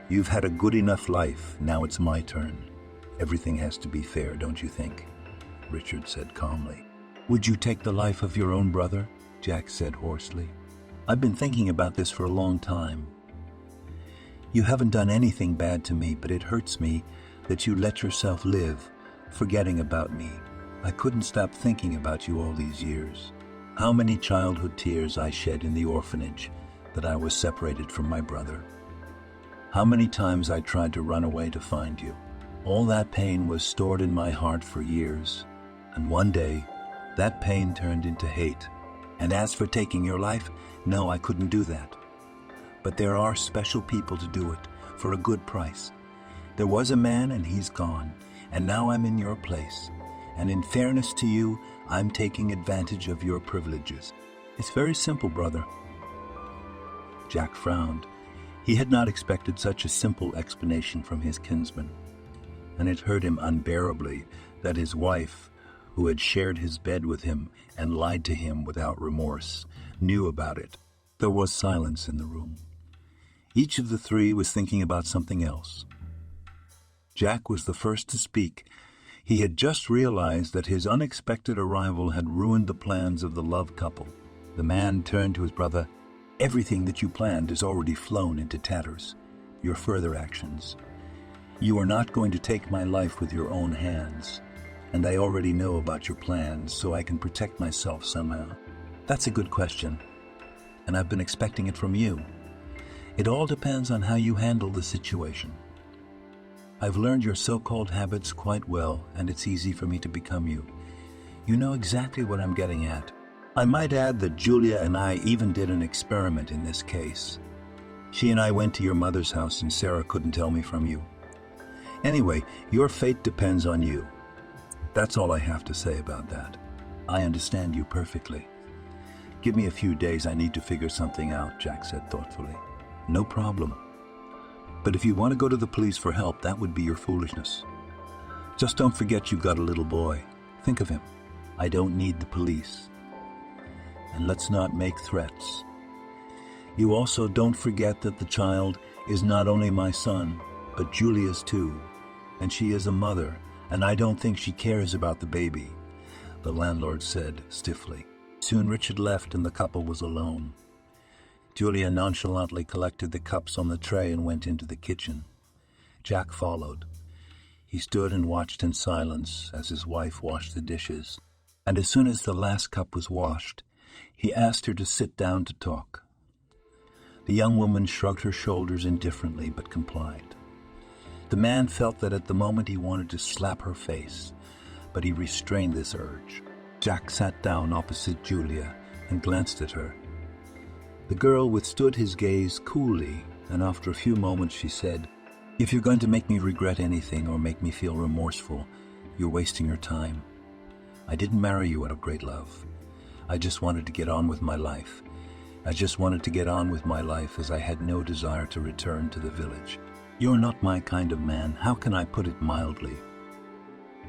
You've had a good enough life, now it's my turn. Everything has to be fair, don't you think? Richard said calmly. Would you take the life of your own brother? Jack said hoarsely. I've been thinking about this for a long time. You haven't done anything bad to me, but it hurts me that you let yourself live, forgetting about me. I couldn't stop thinking about you all these years. How many childhood tears I shed in the orphanage that I was separated from my brother. How many times I tried to run away to find you. All that pain was stored in my heart for years, and one day, that pain turned into hate. And as for taking your life, no, I couldn't do that. But there are special people to do it, for a good price. There was a man and he's gone, and now I'm in your place. And in fairness to you, I'm taking advantage of your privileges. It's very simple, brother. Jack frowned. He had not expected such a simple explanation from his kinsman, and it hurt him unbearably that his wife, who had shared his bed with him and lied to him without remorse, knew about it. There was silence in the room. Each of the three was thinking about something else. Jack was the first to speak. He had just realized that his unexpected arrival had ruined the plans of the love couple. The man turned to his brother. Everything that you planned has already flown into tatters. Your further actions. You are not going to take my life with your own hands. And I already know about your plans, so I can protect myself somehow. That's a good question. And I've been expecting it from you. It all depends on how you handle the situation. I've learned your so-called habits quite well, and it's easy for me to become you. You know exactly what I'm getting at. I might add that Julia and I even did an experiment in this case. She and I went to your mother's house and Sarah couldn't tell me from you. Anyway, your fate depends on you. That's all I have to say about that. I understand you perfectly. Give me a few days, I need to figure something out, Jack said thoughtfully. No problem. But if you want to go to the police for help, that would be your foolishness. Just don't forget you've got a little boy. Think of him. I don't need the police. And let's not make threats. You also don't forget that the child is not only my son, but Julia's too. And she is a mother, and I don't think she cares about the baby, the landlord said stiffly. Soon Richard left and the couple was alone. Julia nonchalantly collected the cups on the tray and went into the kitchen. Jack followed. He stood and watched in silence as his wife washed the dishes. And as soon as the last cup was washed, he asked her to sit down to talk. The young woman shrugged her shoulders indifferently but complied. The man felt that at the moment he wanted to slap her face, but he restrained this urge. Jack sat down opposite Julia and glanced at her. The girl withstood his gaze coolly, and after a few moments she said, "If you're going to make me regret anything or make me feel remorseful, you're wasting your time. I didn't marry you out of great love. I just wanted to get on with my life. I just wanted to get on with my life as I had no desire to return to the village. You're not my kind of man. How can I put it mildly?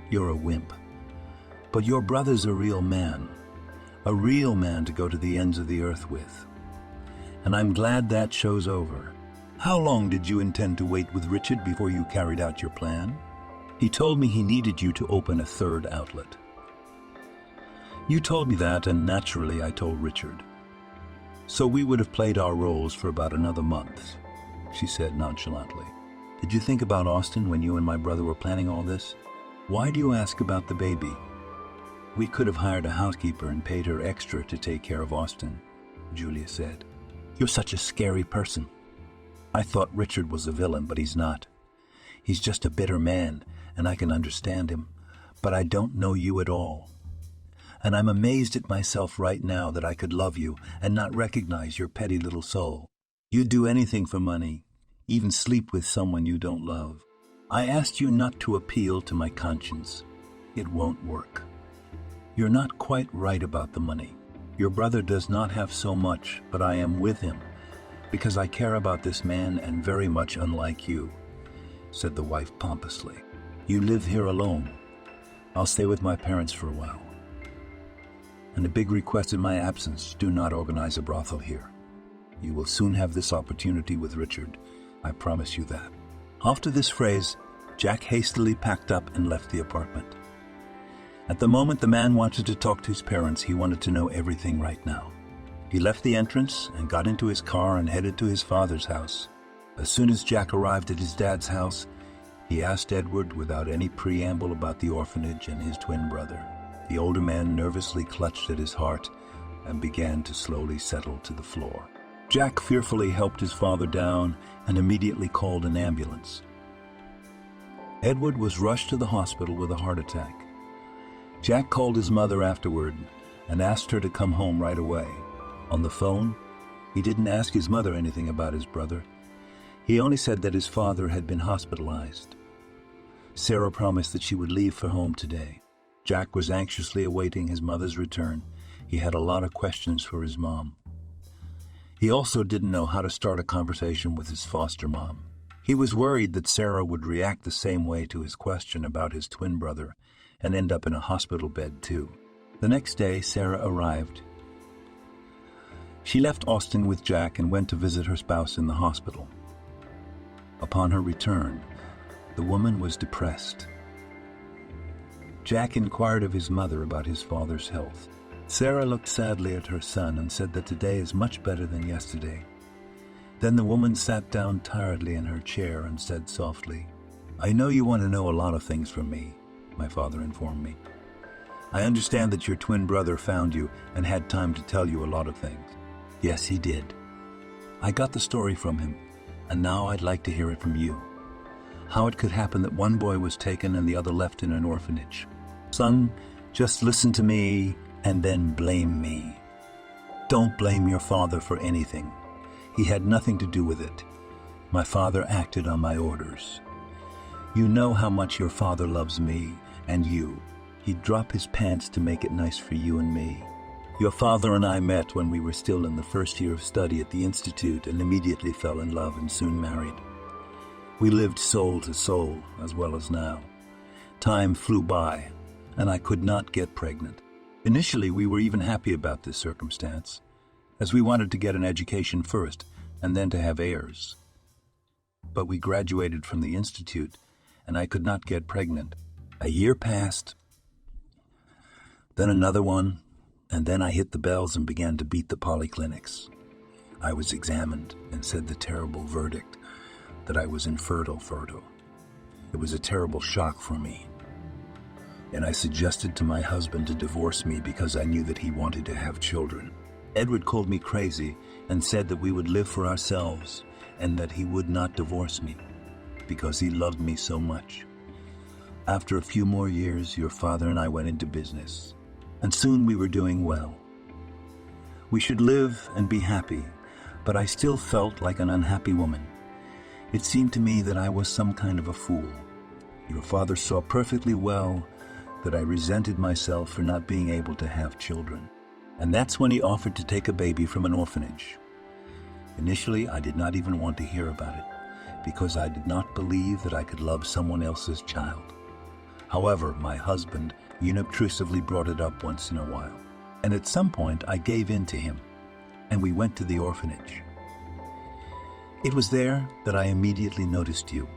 You're a wimp. But your brother's a real man to go to the ends of the earth with. And I'm glad that show's over. How long did you intend to wait with Richard before you carried out your plan? He told me he needed you to open a third outlet. You told me that, and naturally I told Richard. So we would have played our roles for about another month," she said nonchalantly. "Did you think about Austin when you and my brother were planning all this? Why do you ask about the baby? We could have hired a housekeeper and paid her extra to take care of Austin," Julia said. "You're such a scary person. I thought Richard was a villain, but he's not. He's just a bitter man, and I can understand him, but I don't know you at all. And I'm amazed at myself right now that I could love you and not recognize your petty little soul. You'd do anything for money, even sleep with someone you don't love. I asked you not to appeal to my conscience. It won't work. You're not quite right about the money. Your brother does not have so much, but I am with him, because I care about this man and very much unlike you," said the wife pompously. "You live here alone. I'll stay with my parents for a while. And a big request in my absence, do not organize a brothel here. You will soon have this opportunity with Richard. I promise you that." After this phrase, Jack hastily packed up and left the apartment. At the moment the man wanted to talk to his parents, he wanted to know everything right now. He left the entrance and got into his car and headed to his father's house. As soon as Jack arrived at his dad's house, he asked Edward without any preamble about the orphanage and his twin brother. The older man nervously clutched at his heart and began to slowly settle to the floor. Jack fearfully helped his father down and immediately called an ambulance. Edward was rushed to the hospital with a heart attack. Jack called his mother afterward and asked her to come home right away. On the phone, he didn't ask his mother anything about his brother. He only said that his father had been hospitalized. Sarah promised that she would leave for home today. Jack was anxiously awaiting his mother's return. He had a lot of questions for his mom. He also didn't know how to start a conversation with his foster mom. He was worried that Sarah would react the same way to his question about his twin brother and end up in a hospital bed too. The next day, Sarah arrived. She left Austin with Jack and went to visit her spouse in the hospital. Upon her return, the woman was depressed. Jack inquired of his mother about his father's health. Sarah looked sadly at her son and said that today is much better than yesterday. Then the woman sat down tiredly in her chair and said softly, "I know you want to know a lot of things from me," my father informed me. "I understand that your twin brother found you and had time to tell you a lot of things." "Yes, he did. I got the story from him, and now I'd like to hear it from you. How it could happen that one boy was taken and the other left in an orphanage. Son, just listen to me and then blame me. Don't blame your father for anything. He had nothing to do with it. My father acted on my orders. You know how much your father loves me and you. He'd drop his pants to make it nice for you and me. Your father and I met when we were still in the first year of study at the Institute and immediately fell in love and soon married. We lived soul to soul as well as now. Time flew by, and I could not get pregnant. Initially, we were even happy about this circumstance, as we wanted to get an education first and then to have heirs. But we graduated from the Institute, and I could not get pregnant. A year passed, then another one, and then I hit the bells and began to beat the polyclinics. I was examined and said the terrible verdict that I was infertile. It was a terrible shock for me. And I suggested to my husband to divorce me because I knew that he wanted to have children. Edward called me crazy and said that we would live for ourselves and that he would not divorce me because he loved me so much. After a few more years, your father and I went into business, and soon we were doing well. We should live and be happy, but I still felt like an unhappy woman. It seemed to me that I was some kind of a fool. Your father saw perfectly well that I resented myself for not being able to have children. And that's when he offered to take a baby from an orphanage. Initially, I did not even want to hear about it, because I did not believe that I could love someone else's child. However, my husband unobtrusively brought it up once in a while, and at some point I gave in to him, and we went to the orphanage. It was there that I immediately noticed you.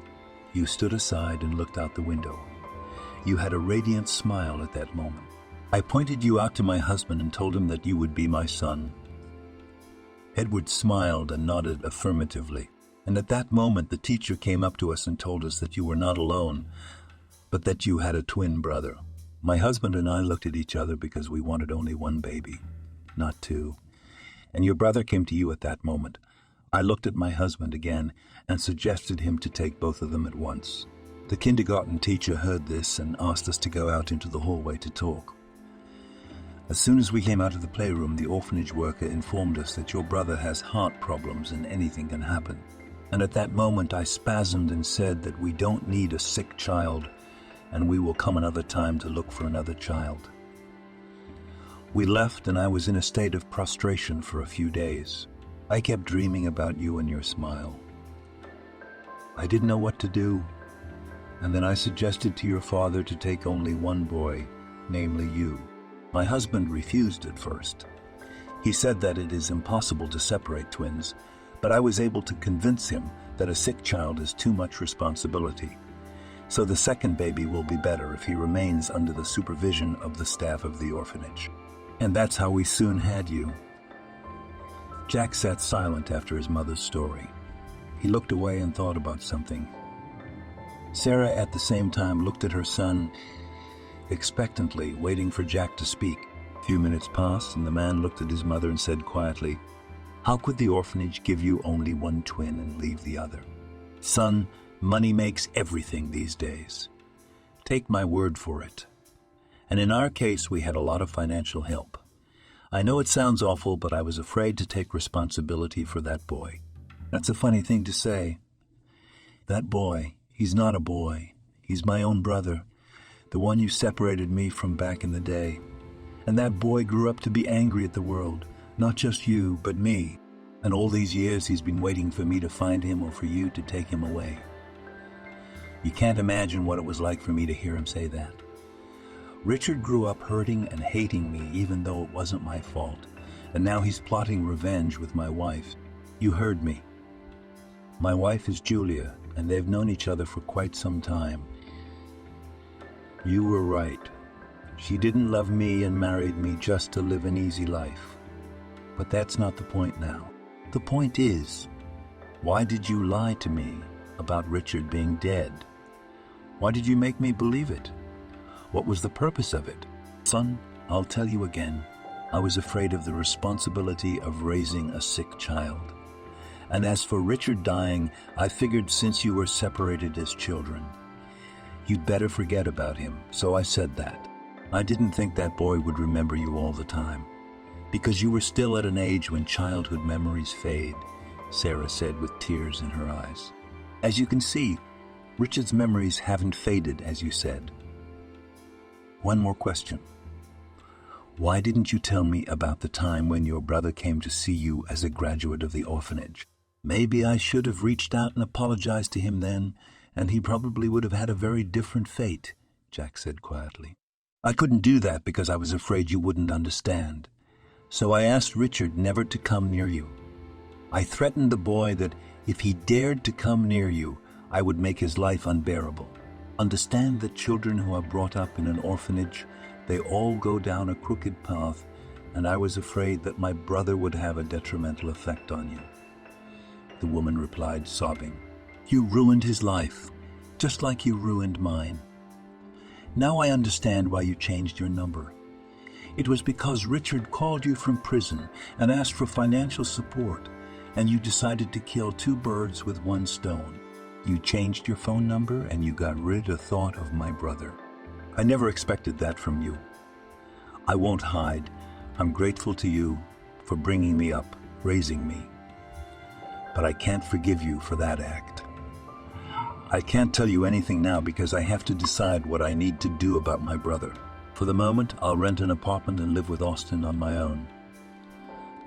You stood aside and looked out the window. You had a radiant smile at that moment. I pointed you out to my husband and told him that you would be my son. Edward smiled and nodded affirmatively, and at that moment the teacher came up to us and told us that you were not alone, but that you had a twin brother. My husband and I looked at each other because we wanted only one baby, not two, and your brother came to you at that moment. I looked at my husband again and suggested him to take both of them at once. The kindergarten teacher heard this and asked us to go out into the hallway to talk. As soon as we came out of the playroom, the orphanage worker informed us that your brother has heart problems and anything can happen. And at that moment I spasmed and said that we don't need a sick child, and we will come another time to look for another child. We left and I was in a state of prostration for a few days. I kept dreaming about you and your smile. I didn't know what to do, and then I suggested to your father to take only one boy, namely you. My husband refused at first. He said that it is impossible to separate twins, but I was able to convince him that a sick child is too much responsibility. So the second baby will be better if he remains under the supervision of the staff of the orphanage. And that's how we soon had you. Jack sat silent after his mother's story. He looked away and thought about something. Sarah at the same time looked at her son expectantly, waiting for Jack to speak. A few minutes passed, and the man looked at his mother and said quietly, "How could the orphanage give you only one twin and leave the other? Son, money makes everything these days. Take my word for it. And in our case, we had a lot of financial help. I know it sounds awful, but I was afraid to take responsibility for that boy." That's a funny thing to say. That boy, he's not a boy. He's my own brother, the one you separated me from back in the day. And that boy grew up to be angry at the world, not just you, but me. And all these years he's been waiting for me to find him or for you to take him away. You can't imagine what it was like for me to hear him say that. Richard grew up hurting and hating me even though it wasn't my fault. And now he's plotting revenge with my wife. You heard me. My wife is Julia, and they've known each other for quite some time. You were right. She didn't love me and married me just to live an easy life. But that's not the point now. The point is, why did you lie to me about Richard being dead? Why did you make me believe it? What was the purpose of it? Son, I'll tell you again. I was afraid of the responsibility of raising a sick child. And as for Richard dying, I figured since you were separated as children, you'd better forget about him, so I said that. I didn't think that boy would remember you all the time, because you were still at an age when childhood memories fade, Sarah said with tears in her eyes. As you can see, Richard's memories haven't faded, as you said. One more question. Why didn't you tell me about the time when your brother came to see you as a graduate of the orphanage? Maybe I should have reached out and apologized to him then, and he probably would have had a very different fate, Jack said quietly. I couldn't do that because I was afraid you wouldn't understand. So I asked Richard never to come near you. I threatened the boy that if he dared to come near you, I would make his life unbearable. Understand that children who are brought up in an orphanage, they all go down a crooked path, and I was afraid that my brother would have a detrimental effect on you. The woman replied, sobbing. You ruined his life, just like you ruined mine. Now I understand why you changed your number. It was because Richard called you from prison and asked for financial support, and you decided to kill two birds with one stone. You changed your phone number and you got rid of thought of my brother. I never expected that from you. I won't hide. I'm grateful to you for bringing me up, raising me. But I can't forgive you for that act. I can't tell you anything now because I have to decide what I need to do about my brother. For the moment, I'll rent an apartment and live with Austin on my own,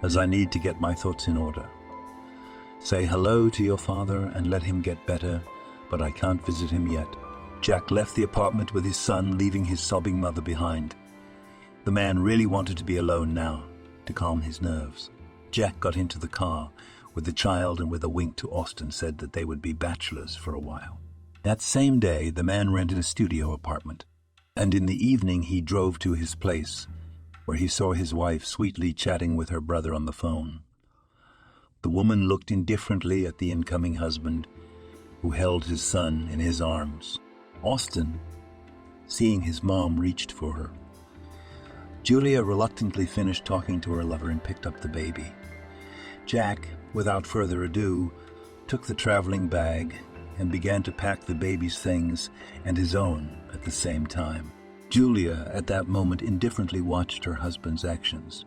as I need to get my thoughts in order. Say hello to your father and let him get better, but I can't visit him yet. Jack left the apartment with his son, leaving his sobbing mother behind. The man really wanted to be alone now, to calm his nerves. Jack got into the car with the child and with a wink to Austin said that they would be bachelors for a while. That same day, the man rented a studio apartment, and in the evening he drove to his place, where he saw his wife sweetly chatting with her brother on the phone. The woman looked indifferently at the incoming husband, who held his son in his arms. Austin, seeing his mom, reached for her. Julia reluctantly finished talking to her lover and picked up the baby. Jack, without further ado, took the traveling bag and began to pack the baby's things and his own at the same time. Julia, at that moment, indifferently watched her husband's actions.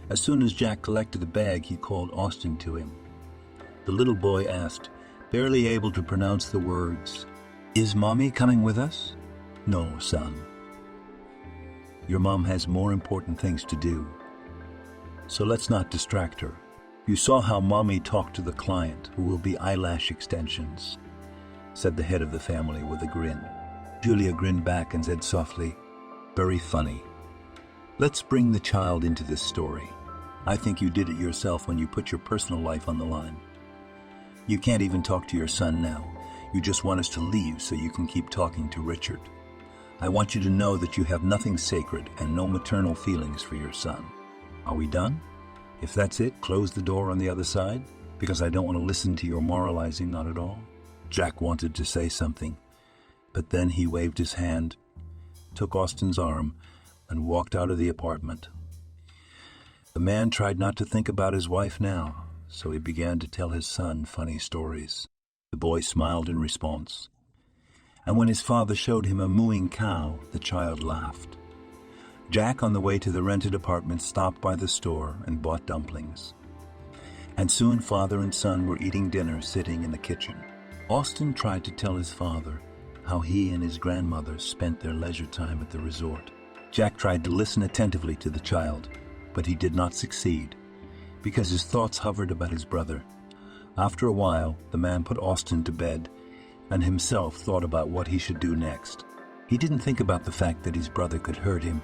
As soon as Jack collected the bag, he called Austin to him. The little boy asked, barely able to pronounce the words, "Is Mommy coming with us?" "No, son. Your mom has more important things to do. So let's not distract her. You saw how Mommy talked to the client, who will be eyelash extensions," said the head of the family with a grin. Julia grinned back and said softly, "Very funny. Let's bring the child into this story. I think you did it yourself when you put your personal life on the line. You can't even talk to your son now. You just want us to leave so you can keep talking to Richard. I want you to know that you have nothing sacred and no maternal feelings for your son. Are we done? If that's it, close the door on the other side, because I don't want to listen to your moralizing, not at all." Jack wanted to say something, but then he waved his hand, took Austin's arm, and walked out of the apartment. The man tried not to think about his wife now, so he began to tell his son funny stories. The boy smiled in response, and when his father showed him a mooing cow, the child laughed. Jack, on the way to the rented apartment, stopped by the store and bought dumplings. And soon father and son were eating dinner sitting in the kitchen. Austin tried to tell his father how he and his grandmother spent their leisure time at the resort. Jack tried to listen attentively to the child, but he did not succeed, because his thoughts hovered about his brother. After a while, the man put Austin to bed, and himself thought about what he should do next. He didn't think about the fact that his brother could hurt him.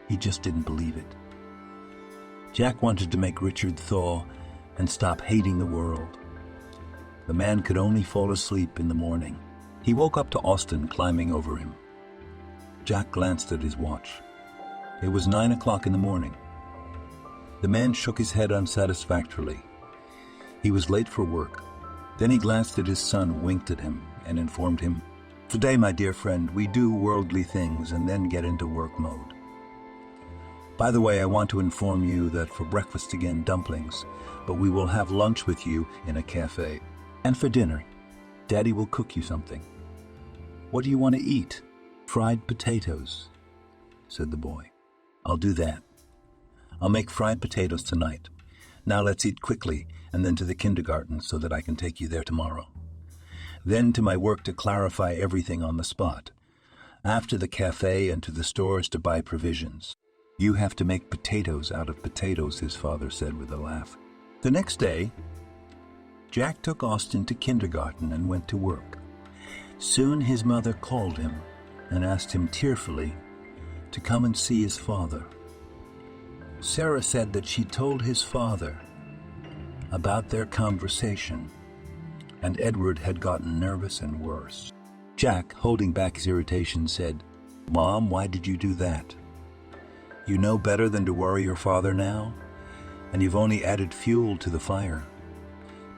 He just didn't believe it. Jack wanted to make Richard thaw and stop hating the world. The man could only fall asleep in the morning. He woke up to Austin climbing over him. Jack glanced at his watch. It was 9 o'clock in the morning. The man shook his head unsatisfactorily. He was late for work. Then he glanced at his son, winked at him, and informed him, "Today, my dear friend, we do worldly things and then get into work mode. By the way, I want to inform you that for breakfast again, dumplings, but we will have lunch with you in a cafe. And for dinner, Daddy will cook you something. What do you want to eat?" "Fried potatoes," said the boy. "I'll do that. I'll make fried potatoes tonight. Now let's eat quickly and then to the kindergarten so that I can take you there tomorrow. Then to my work to clarify everything on the spot. After the cafe and to the stores to buy provisions. You have to make potatoes out of potatoes," his father said with a laugh. The next day, Jack took Austin to kindergarten and went to work. Soon his mother called him and asked him tearfully to come and see his father. Sarah said that she told his father about their conversation, and Edward had gotten nervous and worse. Jack, holding back his irritation, said, "Mom, why did you do that? You know better than to worry your father now, and you've only added fuel to the fire.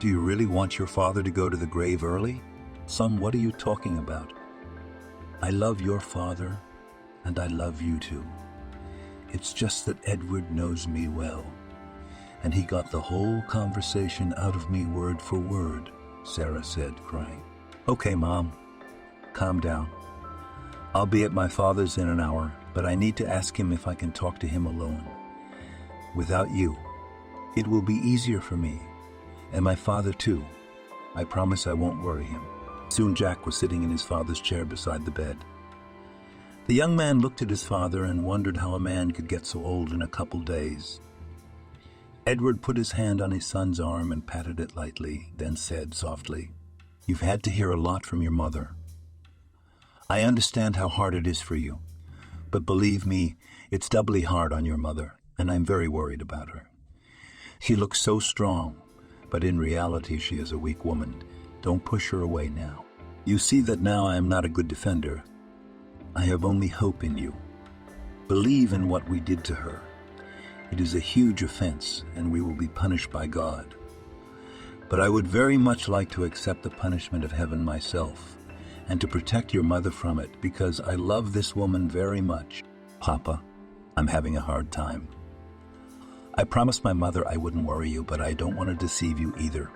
Do you really want your father to go to the grave early? Son, what are you talking about? I love your father, and I love you too. It's just that Edward knows me well, and he got the whole conversation out of me word for word," Sarah said, crying. "Okay, Mom, calm down. I'll be at my father's in an hour, but I need to ask him if I can talk to him alone. Without you, it will be easier for me, and my father too. I promise I won't worry him." Soon Jack was sitting in his father's chair beside the bed. The young man looked at his father and wondered how a man could get so old in a couple days. Edward put his hand on his son's arm and patted it lightly, then said softly, "You've had to hear a lot from your mother. I understand how hard it is for you, but believe me, it's doubly hard on your mother, and I'm very worried about her. She looks so strong, but in reality she is a weak woman. Don't push her away now. You see that now I am not a good defender. I have only hope in you. Believe in what we did to her. It is a huge offense, and we will be punished by God. But I would very much like to accept the punishment of heaven myself, and to protect your mother from it, because I love this woman very much. Papa, I'm having a hard time. I promised my mother I wouldn't worry you, but I don't want to deceive you either.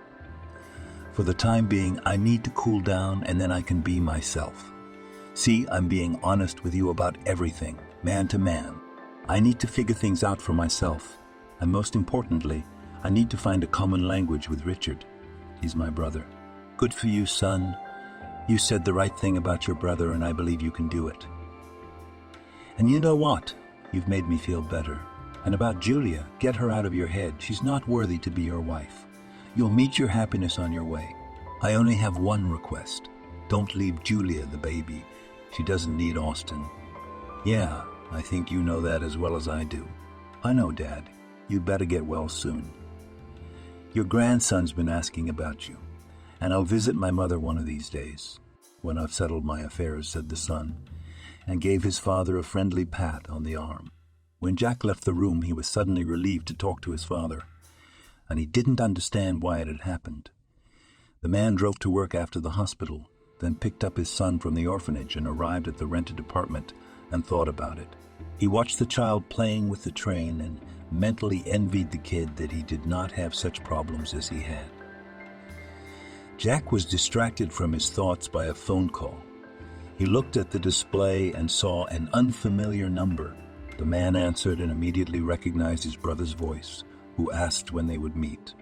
For the time being, I need to cool down, and then I can be myself. See, I'm being honest with you about everything, man to man. I need to figure things out for myself, and most importantly, I need to find a common language with Richard. He's my brother. Good for you, son. You said the right thing about your brother, and I believe you can do it. And you know what? You've made me feel better. And about Julia, get her out of your head. She's not worthy to be your wife. You'll meet your happiness on your way. I only have one request. Don't leave Julia the baby. She doesn't need Austin. Yeah, I think you know that as well as I do. I know, Dad. You better get well soon. Your grandson's been asking about you, and I'll visit my mother one of these days, when I've settled my affairs, said the son, and gave his father a friendly pat on the arm. When Jack left the room, he was suddenly relieved to talk to his father, and he didn't understand why it had happened. The man drove to work after the hospital, then picked up his son from the orphanage and arrived at the rented apartment and thought about it. He watched the child playing with the train and mentally envied the kid that he did not have such problems as he had. Jack was distracted from his thoughts by a phone call. He looked at the display and saw an unfamiliar number. The man answered and immediately recognized his brother's voice, who asked when they would meet.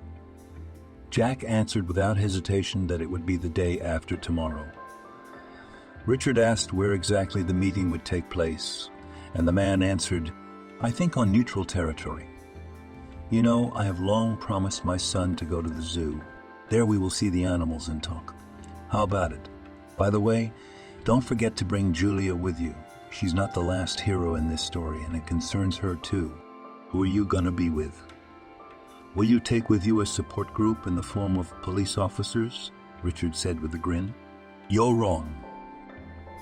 Jack answered without hesitation that it would be the day after tomorrow. Richard asked where exactly the meeting would take place, and the man answered, "I think on neutral territory. You know, I have long promised my son to go to the zoo. There we will see the animals and talk. How about it? By the way, don't forget to bring Julia with you. She's not the last hero in this story, and it concerns her too. Who are you gonna be with? Will you take with you a support group in the form of police officers?" Richard said with a grin. "You're wrong.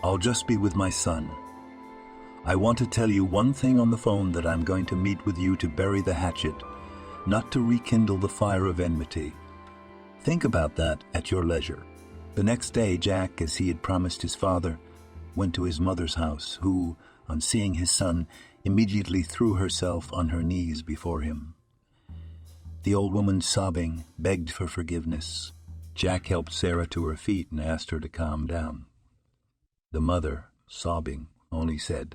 I'll just be with my son. I want to tell you one thing on the phone, that I'm going to meet with you to bury the hatchet, not to rekindle the fire of enmity. Think about that at your leisure." The next day, Jack, as he had promised his father, went to his mother's house, who, on seeing his son, immediately threw herself on her knees before him. The old woman, sobbing, begged for forgiveness. Jack helped Sarah to her feet and asked her to calm down. The mother, sobbing, only said,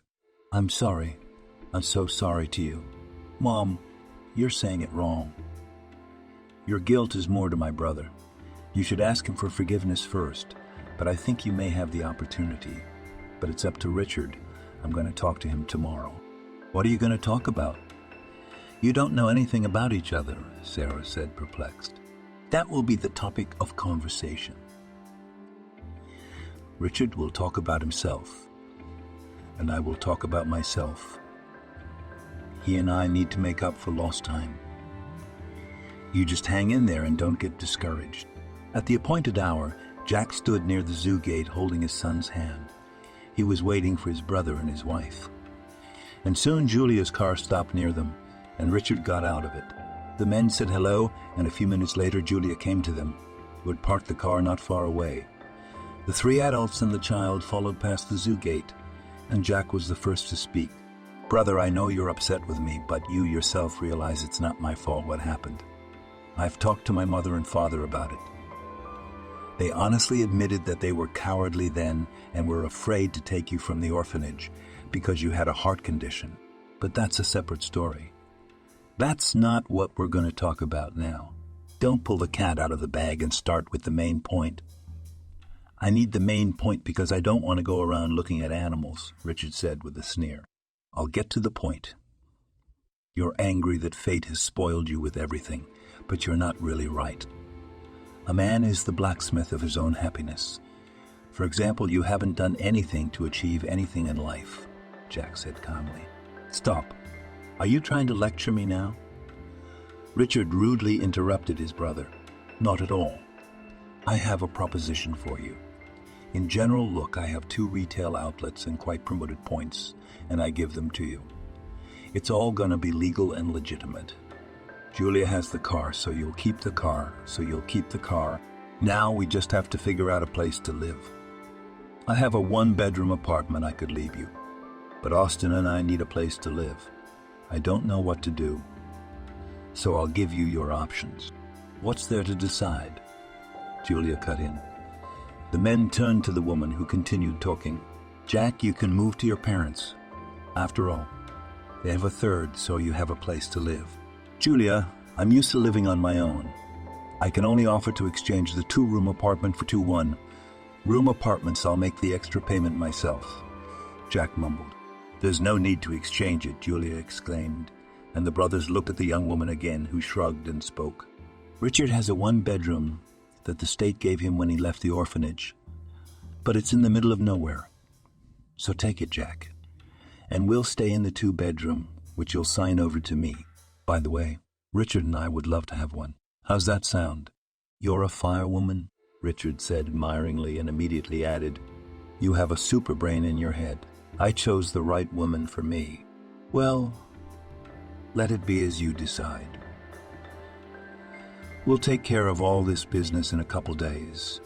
"I'm sorry. I'm so sorry to you. Mom, you're saying it wrong. Your guilt is more to my brother. You should ask him for forgiveness first, but I think you may have the opportunity. But it's up to Richard. I'm going to talk to him tomorrow." "What are you going to talk about?" "You don't know anything about each other," Sarah said, perplexed. "That will be the topic of conversation. Richard will talk about himself, and I will talk about myself. He and I need to make up for lost time. You just hang in there and don't get discouraged." At the appointed hour, Jack stood near the zoo gate holding his son's hand. He was waiting for his brother and his wife. And soon Julia's car stopped near them, and Richard got out of it. The men said hello, and a few minutes later Julia came to them, who had parked the car not far away. The three adults and the child followed past the zoo gate, and Jack was the first to speak. "Brother, I know you're upset with me, but you yourself realize it's not my fault what happened. I've talked to my mother and father about it. They honestly admitted that they were cowardly then and were afraid to take you from the orphanage because you had a heart condition. But that's a separate story. That's not what we're going to talk about now. Don't pull the cat out of the bag and start with the main point." "I need the main point because I don't want to go around looking at animals," Richard said with a sneer. "I'll get to the point. You're angry that fate has spoiled you with everything, but you're not really right. A man is the blacksmith of his own happiness. For example, you haven't done anything to achieve anything in life," Jack said calmly. "Stop. Are you trying to lecture me now?" Richard rudely interrupted his brother. "Not at all. I have a proposition for you. In general, look, I have 2 retail outlets and quite promoted points, and I give them to you. It's all going to be legal and legitimate. Julia has the car, so you'll keep the car, Now we just have to figure out a place to live. I have a 1-bedroom apartment I could leave you, but Austin and I need a place to live. I don't know what to do, so I'll give you your options. What's there to decide?" Julia cut in. The men turned to the woman, who continued talking. "Jack, you can move to your parents. After all, they have a 3rd, so you have a place to live. Julia, I'm used to living on my own. I can only offer to exchange the 2-room apartment for 2 one-room apartments. I'll make the extra payment myself," Jack mumbled. "There's no need to exchange it," Julia exclaimed, and the brothers looked at the young woman again, who shrugged and spoke. "Richard has a 1-bedroom that the state gave him when he left the orphanage, but it's in the middle of nowhere. So take it, Jack, and we'll stay in the 2-bedroom, which you'll sign over to me. By the way, Richard and I would love to have one. How's that sound?" "You're a firewoman," Richard said admiringly, and immediately added, "You have a super brain in your head. I chose the right woman for me. Well, let it be as you decide. We'll take care of all this business in a couple days.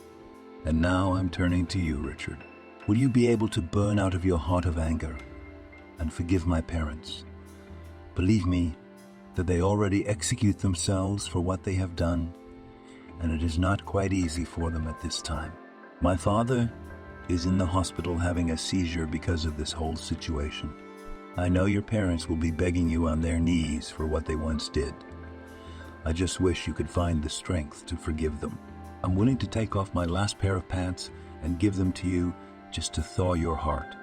And now I'm turning to you, Richard. Will you be able to burn out of your heart of anger and forgive my parents? Believe me, that they already execute themselves for what they have done, and it is not quite easy for them at this time. My father is in the hospital having a seizure because of this whole situation. I know your parents will be begging you on their knees for what they once did. I just wish you could find the strength to forgive them. I'm willing to take off my last pair of pants and give them to you just to thaw your heart.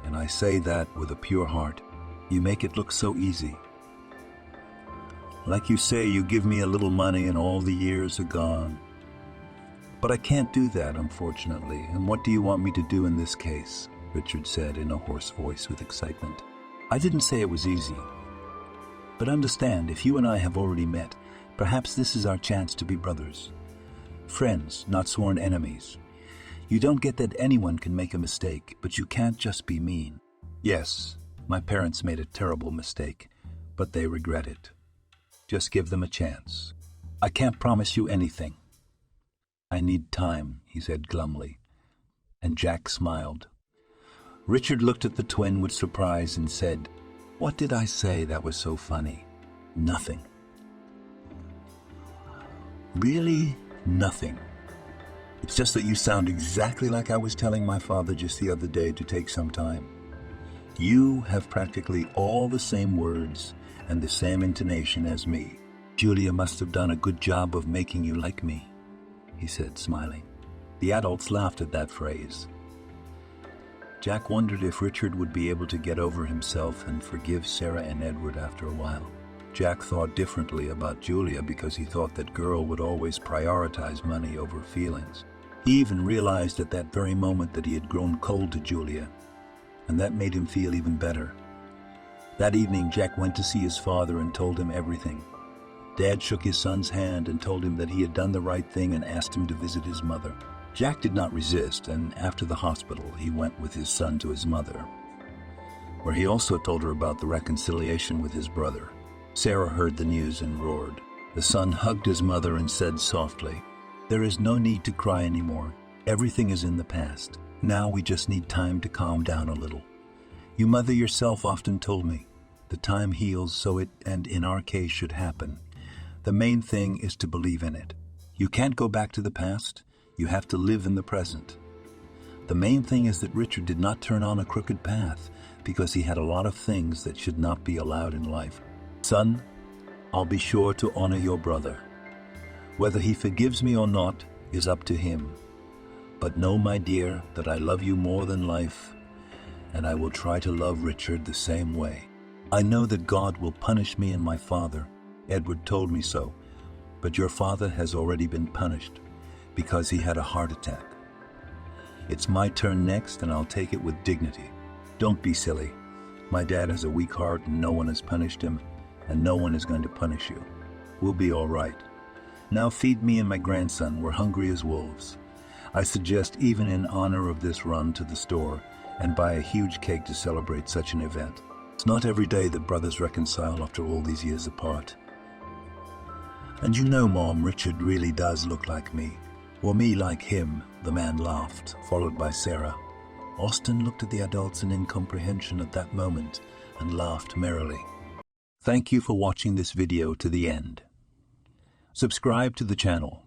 And I say that with a pure heart. You make it look so easy. Like you say, you give me a little money and all the years are gone. But I can't do that, unfortunately. And what do you want me to do in this case?" Richard said in a hoarse voice with excitement. "I didn't say it was easy. But understand, if you and I have already met, perhaps this is our chance to be brothers. Friends, not sworn enemies. You don't get that anyone can make a mistake, but you can't just be mean. Yes, my parents made a terrible mistake, but they regret it. Just give them a chance. I can't promise you anything. I need time, he said glumly, and Jack smiled. Richard looked at the twin with surprise and said, "What did I say that was so funny?" "Nothing." "Really? Nothing? It's just that you sound exactly like I was telling my father just the other day to take some time. You have practically all the same words and the same intonation as me. Julia must have done a good job of making you like me," he said, smiling. The adults laughed at that phrase. Jack wondered if Richard would be able to get over himself and forgive Sarah and Edward after a while. Jack thought differently about Julia because he thought that girl would always prioritize money over feelings. He even realized at that very moment that he had grown cold to Julia, and that made him feel even better. That evening, Jack went to see his father and told him everything. Dad shook his son's hand and told him that he had done the right thing and asked him to visit his mother. Jack did not resist, and after the hospital, he went with his son to his mother, where he also told her about the reconciliation with his brother. Sarah heard the news and roared. The son hugged his mother and said softly, "There is no need to cry anymore. Everything is in the past. Now we just need time to calm down a little. Your mother yourself often told me, the time heals so it, and in our case, should happen. The main thing is to believe in it. You can't go back to the past. You have to live in the present." The main thing is that Richard did not turn on a crooked path because he had a lot of things that should not be allowed in life. "Son, I'll be sure to honor your brother. Whether he forgives me or not is up to him. But know, my dear, that I love you more than life, and I will try to love Richard the same way. I know that God will punish me and my father. Edward told me so, but your father has already been punished because he had a heart attack. It's my turn next, and I'll take it with dignity. Don't be silly. My dad has a weak heart, and no one has punished him, and no one is going to punish you. We'll be all right. Now feed me and my grandson. We're hungry as wolves. I suggest, even in honor of this run to the store, and buy a huge cake to celebrate such an event. It's not every day that brothers reconcile after all these years apart. And you know, Mom, Richard really does look like me. Or me like him," the man laughed, followed by Sarah. Austin looked at the adults in incomprehension at that moment and laughed merrily. Thank you for watching this video to the end. Subscribe to the channel.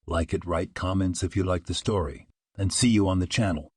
Like it, write comments if you like the story, and see you on the channel.